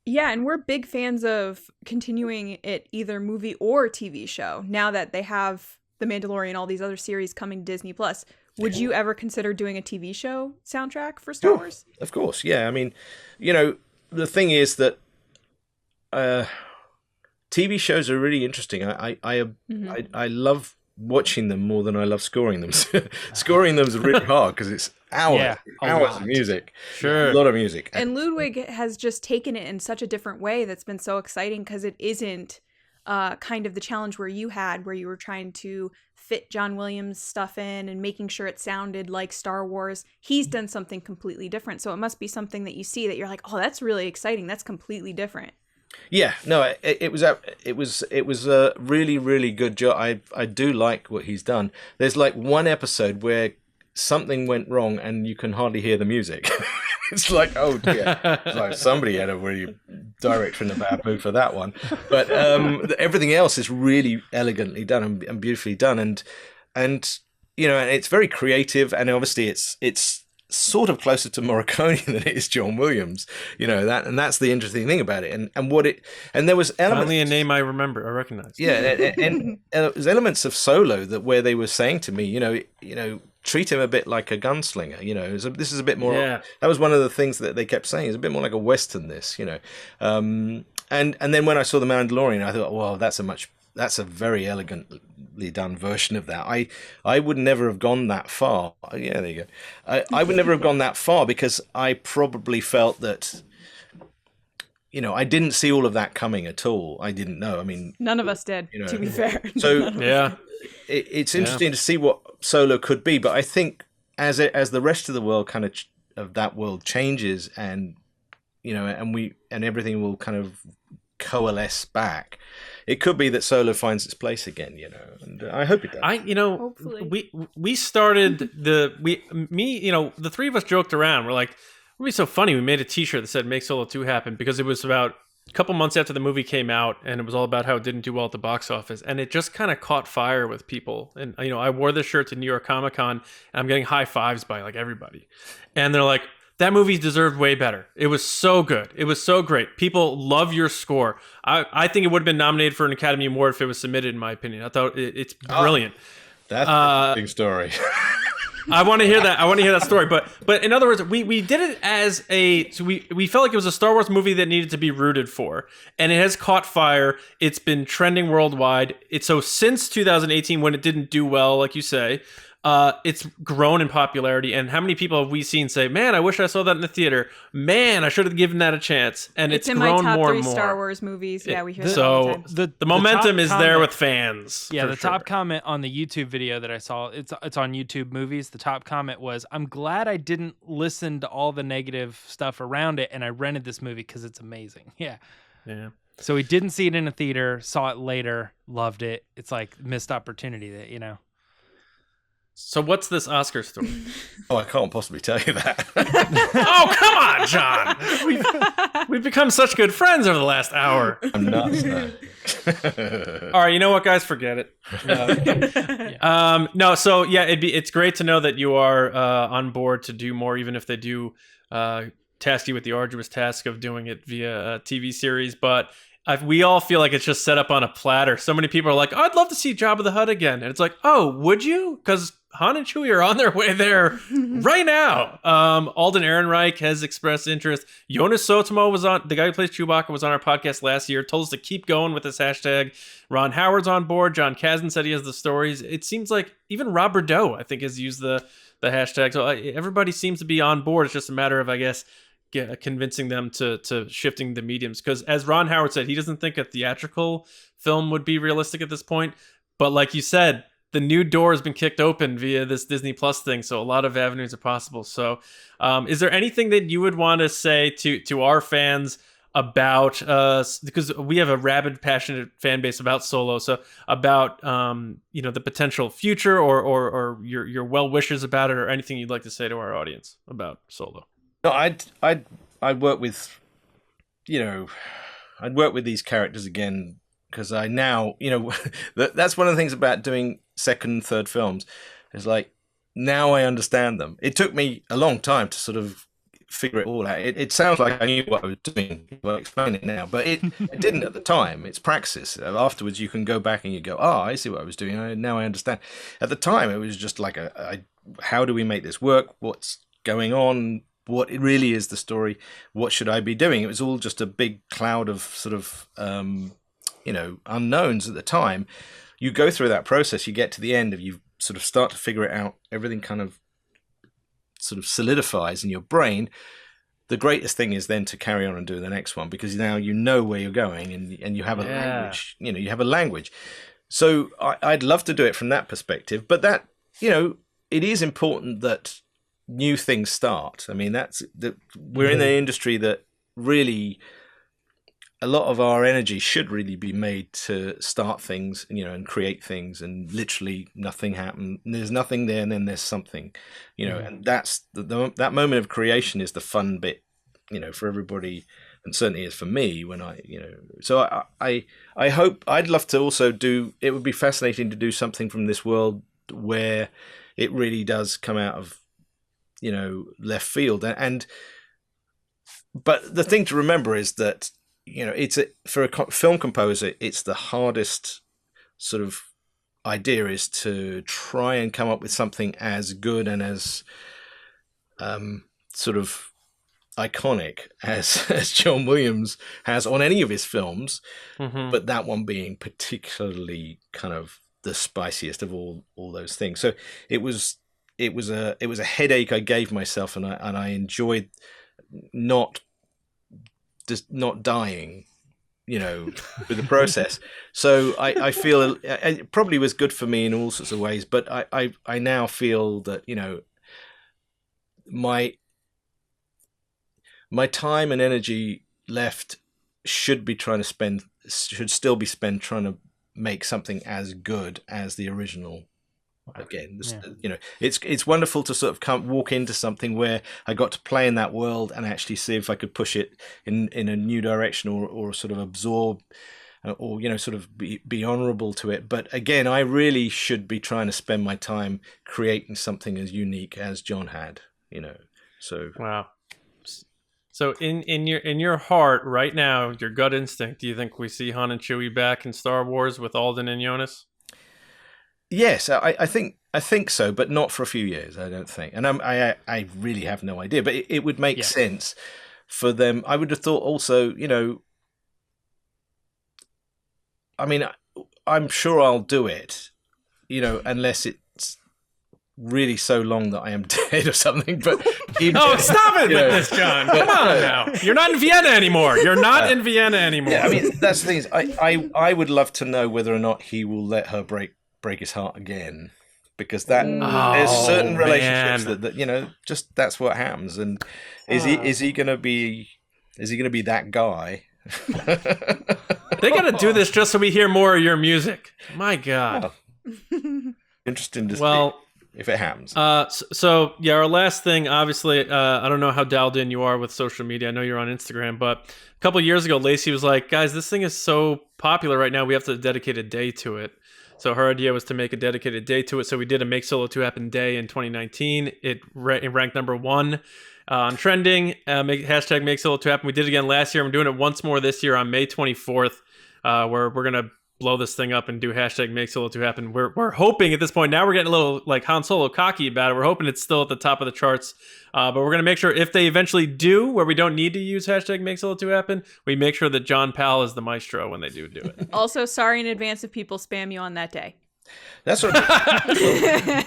Yeah, and we're big fans of continuing it either movie or TV show. Now that they have The Mandalorian, all these other series coming to Disney Plus, would you ever consider doing a TV show soundtrack for Star Wars? Of course, yeah. I mean, the thing is that TV shows are really interesting. I love watching them more than I love scoring them. Scoring them is really hard because it's hours of music. Sure. A lot of music. And Ludwig has just taken it in such a different way that's been so exciting, because it isn't kind of the challenge where you were trying to fit John Williams stuff in and making sure it sounded like Star Wars. He's done something completely different. So it must be something that you see that you're like, oh, that's really exciting. That's completely different. Yeah, no, it was a really, really good job. I do like what he's done. There's like one episode where something went wrong and you can hardly hear the music. It's like, oh dear, it's like somebody had a really director in a bad mood for that one. But everything else is really elegantly done and beautifully done, and it's very creative, and obviously it's sort of closer to Morricone than it is John Williams, and that's the interesting thing about it, and there was elements. Finally a name I recognize. Yeah, and there was elements of Solo where they were saying to me, treat him a bit like a gunslinger. This is a bit more. Yeah. That was one of the things that they kept saying. It's a bit more like a Western. And then when I saw The Mandalorian, I thought, well, that's a very elegantly done version of that. I would never have gone that far. Yeah, there you go. I would never have gone that far because I probably felt that, I didn't see all of that coming at all. I didn't know. I mean, none of us did, to be fair. So yeah, it's interesting to see what Solo could be. But I think as the rest of the world kind of that world changes, and and everything will kind of coalesce back, it could be that Solo finds its place again, and I hope it does. Hopefully. We started the three of us joked around. We're like, it would be so funny. We made a T-shirt that said "Make Solo 2 happen" because it was about a couple months after the movie came out, and it was all about how it didn't do well at the box office, and it just kind of caught fire with people. And I wore this shirt to New York Comic Con, and I'm getting high fives by like everybody, and they're like, that movie deserved way better. It was so good. It was so great. People love your score. I think it would have been nominated for an Academy Award if it was submitted, in my opinion. I thought it's brilliant. That's an interesting story. I want to hear that. I want to hear that story. But in other words, we did it as we felt like it was a Star Wars movie that needed to be rooted for, and it has caught fire. It's been trending worldwide. So since 2018, when it didn't do well, like you say, it's grown in popularity. And how many people have we seen say, "Man, I wish I saw that in the theater. Man, I should have given that a chance." And it's in grown my top more 3 and more. Star Wars movies. Yeah, we hear that all the time. The momentum is top there comment- with fans. Yeah, for the sure. top comment on the YouTube video that I saw, it's on YouTube Movies. The top comment was, "I'm glad I didn't listen to all the negative stuff around it, and I rented this movie because it's amazing." Yeah. So he didn't see it in a theater, saw it later, loved it. It's like missed opportunity that, you know. So what's this Oscar story? Oh, I can't possibly tell you that. Oh, come on, John. We've become such good friends over the last hour. I'm nuts. No. All right, you know what, guys? Forget it. No, so yeah, it's great to know that you are on board to do more, even if they do task you with the arduous task of doing it via a TV series. But we all feel like it's just set up on a platter. So many people are like, "Oh, I'd love to see Jabba the Hutt again," and it's like, "Oh, would you?" Because Han and Chewie are on their way there right now. Alden Ehrenreich has expressed interest. Jonas Sotomo the guy who plays Chewbacca, was on our podcast last year, told us to keep going with this hashtag. Ron Howard's on board. John Kasdan said he has the stories. It seems like even Rob Bordeaux, I think, has used the hashtag. So everybody seems to be on board. It's just a matter of, I guess, convincing them to shifting the mediums. Because as Ron Howard said, he doesn't think a theatrical film would be realistic at this point. But like you said, the new door has been kicked open via this Disney Plus thing, so a lot of avenues are possible. So, is there anything that you would want to say to our fans about because we have a rabid, passionate fan base about Solo, so about the potential future or your well wishes about it, or anything you'd like to say to our audience about Solo? No, I'd work with, I'd work with these characters again, because I now, that's one of the things about doing second, third films, is like, now I understand them. It took me a long time to sort of figure it all out. It sounds like I knew what I was doing. I'll explain it now, but it didn't at the time. It's praxis. Afterwards, you can go back and you go, "Oh, I see what I was doing. Now I understand." At the time, it was just like how do we make this work? What's going on? What it really is the story? What should I be doing? It was all just a big cloud of sort of unknowns at the time. You go through that process, you get to the end, you sort of start to figure it out. Everything kind of sort of solidifies in your brain. The greatest thing is then to carry on and do the next one, because now you know where you're going, and you have a language. You have a language. So I'd love to do it from that perspective, but that it is important that new things start. I mean, we're in an industry that really, a lot of our energy should really be made to start things, and create things, and literally nothing happened. There's nothing there, and then there's something, and that's that moment of creation is the fun bit, for everybody, and certainly is for me when so I hope, I'd love to also it would be fascinating to do something from this world where it really does come out of, left field. But the thing to remember is that, for a film composer, it's the hardest sort of idea is to try and come up with something as good and as sort of iconic as John Williams has on any of his films, but that one being particularly kind of the spiciest of all those things. So it was a headache I gave myself, and I enjoyed not dying, with the process. So I feel it probably was good for me in all sorts of ways, but I now feel that, my time and energy left should still be spent trying to make something as good as the original. Again, it's wonderful to sort of walk into something where I got to play in that world and actually see if I could push it in a new direction, or sort of absorb, or sort of be honorable to it. But again, I really should be trying to spend my time creating something as unique as John had. So wow. So in your heart right now, your gut instinct, do you think we see Han and Chewie back in Star Wars with Alden and Jonas? Yes, I think so, but not for a few years. I don't think, and I really have no idea. But it would make sense for them. I would have thought also, I mean, I'm sure I'll do it, unless it's really so long that I am dead or something. But stop it with this, John. Come on now. You're not in Vienna anymore. You're not in Vienna anymore. Yeah, I mean, that's the thing is, I would love to know whether or not he will let her break his heart again, because there's certain relationships that just that's what happens. And is he gonna be that guy? They got to do this just so we hear more of your music. My God. Interesting to see if it happens. So our last thing, obviously, I don't know how dialed in you are with social media. I know you're on Instagram, but a couple of years ago, Lacey was like, guys, this thing is so popular right now, we have to dedicate a day to it. So her idea was to make a dedicated day to it. So we did a Make Solo 2 Happen Day in 2019. It ranked number 1 on trending. Hashtag Make Solo 2 Happen. We did it again last year. I'm doing it once more this year on May 24th, where we're going to blow this thing up and do hashtag Make Solo 2 Happen. We're hoping at this point, now we're getting a little like Han Solo cocky about it. We're hoping it's still at the top of the charts. But we're going to make sure if they eventually do, where we don't need to use hashtag Make Solo 2 Happen, we make sure that John Powell is the maestro when they do it. Also, sorry in advance if people spam you on that day. That's what.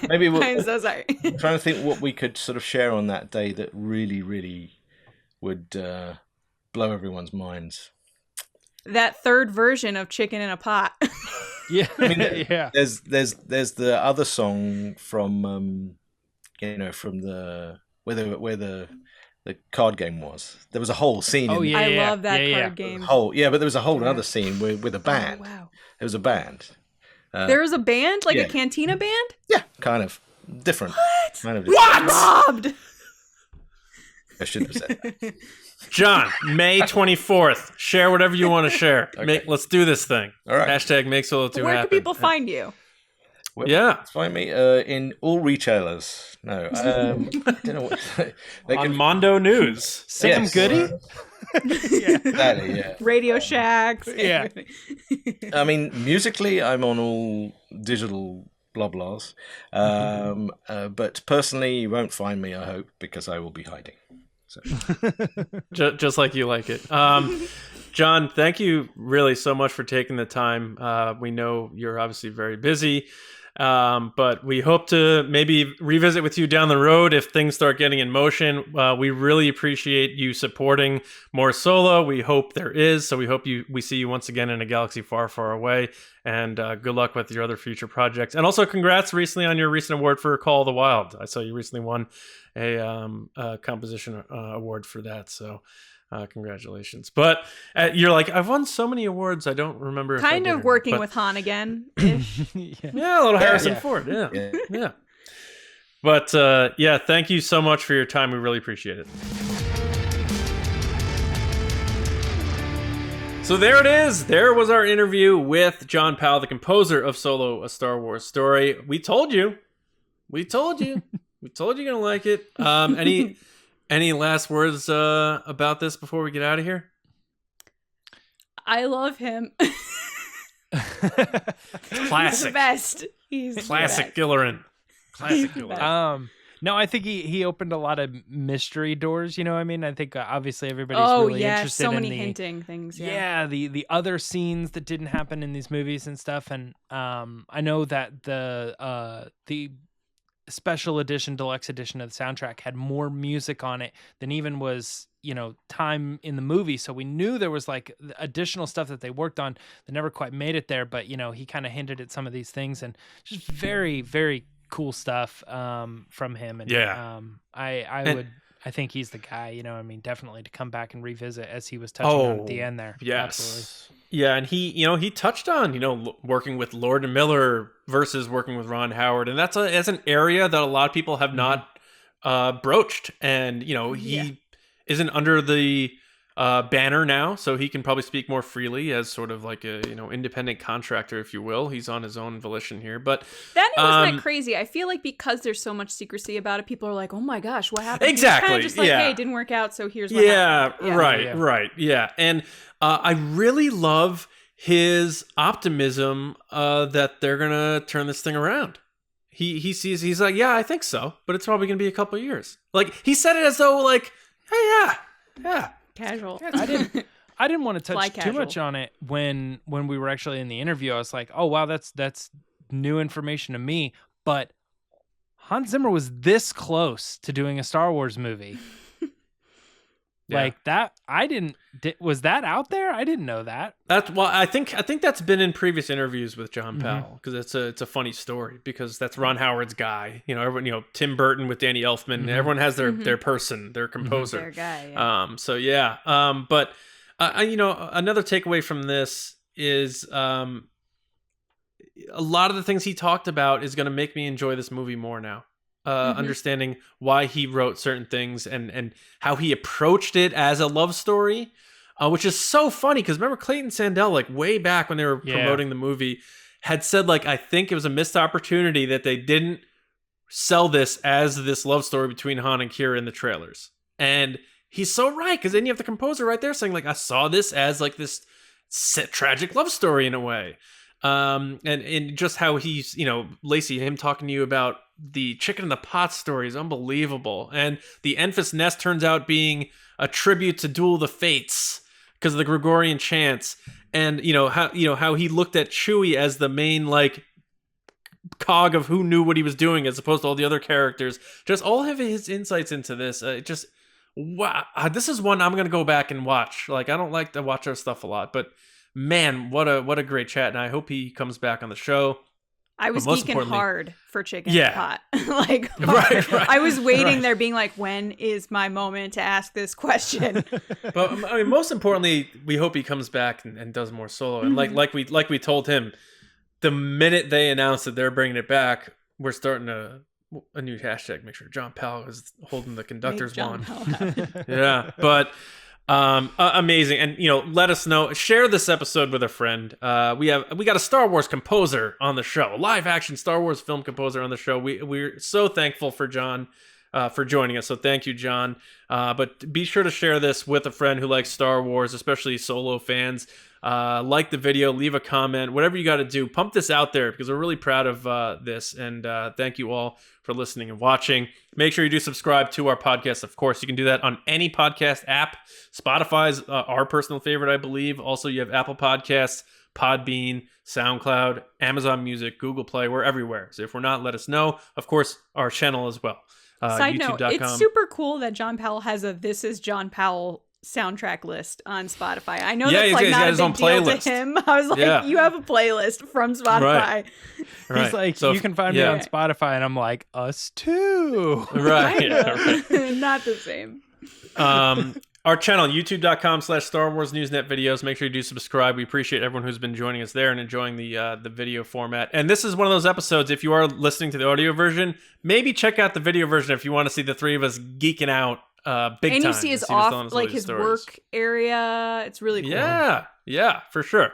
Maybe I'm so sorry. I'm trying to think what we could sort of share on that day that really, really would blow everyone's minds. That third version of Chicken in a Pot. Yeah, I mean, There's the other song from from the where the card game was. There was a whole scene. I love that card game. But there was a whole other scene with a band. Oh, wow. There was a band. There was a band, like a cantina band? Yeah, kind of different. What? Kind of What? Robbed. I shouldn't have said that. John, May 24th. Share whatever you want to share. Okay. Let's do this thing. All right. Hashtag Make Solo 2 Where Happen. can people find you? Find me in all retailers. No, I don't know what. On Mondo News. Sam Goody? Exactly, yeah. Radio Shacks. Yeah. I mean, musically, I'm on all digital blahs. But personally, you won't find me, I hope, because I will be hiding. So. Just like you like it. John, thank you really so much for taking the time. We know you're obviously very busy. But we hope to maybe revisit with you down the road if things start getting in motion. We really appreciate you supporting more solo. We hope there is. So we hope we see you once again in a galaxy far, far away. And good luck with your other future projects. And also congrats recently on your recent award for Call of the Wild. I saw you recently won a composition award for that. So congratulations. But you're like, I've won so many awards, I don't remember. Kind of working with Han again. Yeah, a little Harrison Ford. Yeah. But thank you so much for your time. We really appreciate it. So there it is. There was our interview with John Powell, the composer of Solo: A Star Wars Story. We told you. We told you you're gonna like it. Any last words about this before we get out of here? I love him. Classic. He's the best. He's classic the best. Gilleran. Classic Gilleran. No, I think he opened a lot of mystery doors. You know what I mean? I think obviously everybody's really interested so in many hinting things. The other scenes that didn't happen in these movies and stuff. And I know that the special edition, deluxe edition of the soundtrack had more music on it than even was, time in the movie. So we knew there was like additional stuff that they worked on that never quite made it there. But, he kind of hinted at some of these things and just very, very cool stuff from him. And I think he's the guy, definitely to come back and revisit as he was touching on at the end there. Yes. Absolutely. Yeah, and he touched on, working with Lord and Miller versus working with Ron Howard. And that's an area that a lot of people have not broached. And, he isn't under the banner now, so he can probably speak more freely as sort of like a independent contractor, if you will. He's on his own volition here, but that wasn't that crazy. I feel like because there's so much secrecy about it, people are like, "Oh my gosh, what happened?" Exactly. Just like, "Hey, it didn't work out, so here's what happened." Right. Yeah, and I really love his optimism that they're gonna turn this thing around. He's like, yeah, I think so, but it's probably gonna be a couple of years. Like, he said it as though like, hey, yeah, Casual. I didn't want to Fly touch too casual. much on it when we were actually in the interview. I was like, oh wow, that's new information to me. But Hans Zimmer was this close to doing a Star Wars movie. Yeah. Like that, was that out there? I didn't know that. That's well, I think that's been in previous interviews with John Powell, because it's a funny story, because that's Ron Howard's guy. Everyone, Tim Burton with Danny Elfman. Everyone has their person, their composer. Their guy. Yeah. So yeah. But another takeaway from this is a lot of the things he talked about is going to make me enjoy this movie more now. Understanding why he wrote certain things and how he approached it as a love story, which is so funny, because remember Clayton Sandell, like way back when they were promoting the movie, had said like, I think it was a missed opportunity that they didn't sell this as this love story between Han and Kira in the trailers. And he's so right, because then you have the composer right there saying like, I saw this as like this tragic love story in a way. And just how he's, Lacey, him talking to you about the chicken in the pot story is unbelievable. And the Enfys Nest turns out being a tribute to Duel of the Fates because of the Gregorian chants. And, how he looked at Chewie as the main, like, cog of who knew what he was doing as opposed to all the other characters. Just all of his insights into this, wow. This is one I'm going to go back and watch. Like, I don't like to watch our stuff a lot, but man, what a great chat, and I hope he comes back on the show. I was geeking hard for chicken Yeah. in the pot. Like, Right. I was waiting there being like, when is my moment to ask this question? But I mean, most importantly, we hope he comes back and does more solo. And like we told him, the minute they announced that they're bringing it back, we're starting a new hashtag. Make sure John Powell is holding the conductor's wand. Yeah, but amazing. And let us know, share this episode with a friend. We got a Star Wars composer on the show, live action Star Wars film composer on the show. We're so thankful for John for joining us, so thank you, John. But be sure to share this with a friend who likes Star Wars, especially solo fans. Like the video, leave a comment, whatever you got to do, pump this out there, because we're really proud of this. And thank you all for listening and watching. Make sure you do subscribe to our podcast. Of course, you can do that on any podcast app. Spotify's our personal favorite, I believe. Also, you have Apple Podcasts, Podbean, SoundCloud, Amazon Music, Google Play. We're everywhere. So if we're not, let us know. Of course, our channel as well. Side note, YouTube.com. it's super cool that John Powell has a This Is John Powell soundtrack list on Spotify. I know that's like he's not got a his big own deal playlist. to him. I was like, you have a playlist from Spotify. Right. He's like, you can find me on Spotify, and I'm like, us too. Right. Not the same. Our channel, youtube.com/Star Wars Newsnet videos. Make sure you do subscribe. We appreciate everyone who's been joining us there and enjoying the video format. And this is one of those episodes, if you are listening to the audio version, maybe check out the video version if you want to see the three of us geeking out big time. And you see his off, like his work area. It's really cool. Yeah, for sure.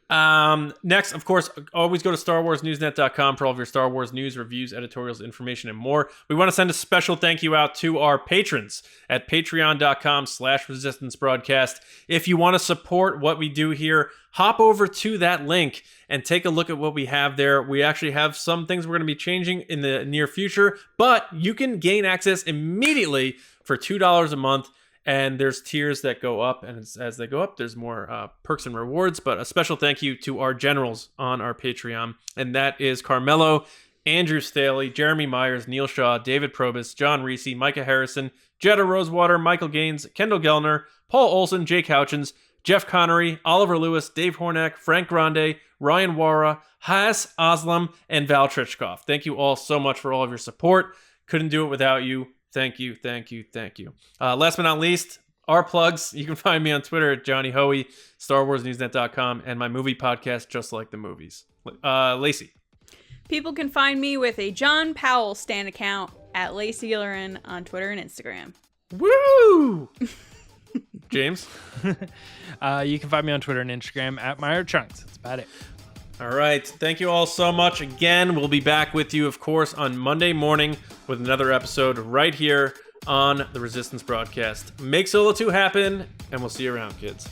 Next, of course, always go to StarWarsNewsNet.com for all of your Star Wars news, reviews, editorials, information, and more. We want to send a special thank you out to our patrons at patreon.com/Resistance Broadcast. If you want to support what we do here, hop over to that link and take a look at what we have there. We actually have some things we're going to be changing in the near future, but you can gain access immediately for $2 a month. And there's tiers that go up, and as they go up, there's more perks and rewards. But a special thank you to our generals on our Patreon, and that is CARMELO, Andrew Staley, Jeremy Myers, Neil Shaw, David Probus, John RISI, Micah Harrison, Jetta Rosewater, Michael Gaines, Kendall Gelner, Paul Olsen, Jake HOUCHINS, Jeff Connery, Oliver Lewis, Dave Hornak, Frank Grande, Ryan Wara, Haas Aslam, and Val Trichkov. Thank you all so much for all of your support. Couldn't do it without you. Thank you. Last but not least, our plugs. You can find me on Twitter at Johnny Hoey, StarWarsNewsNet.com, and my movie podcast, Just Like the Movies. Lacey. People can find me with a John Powell stan account at Lacey Gilleran on Twitter and Instagram. Woo! James? You can find me on Twitter and Instagram at MyerChunks. That's about it. All right. Thank you all so much. Again, we'll be back with you, of course, on Monday morning with another episode right here on the Resistance Broadcast. Make Solo 2 happen, and we'll see you around, kids.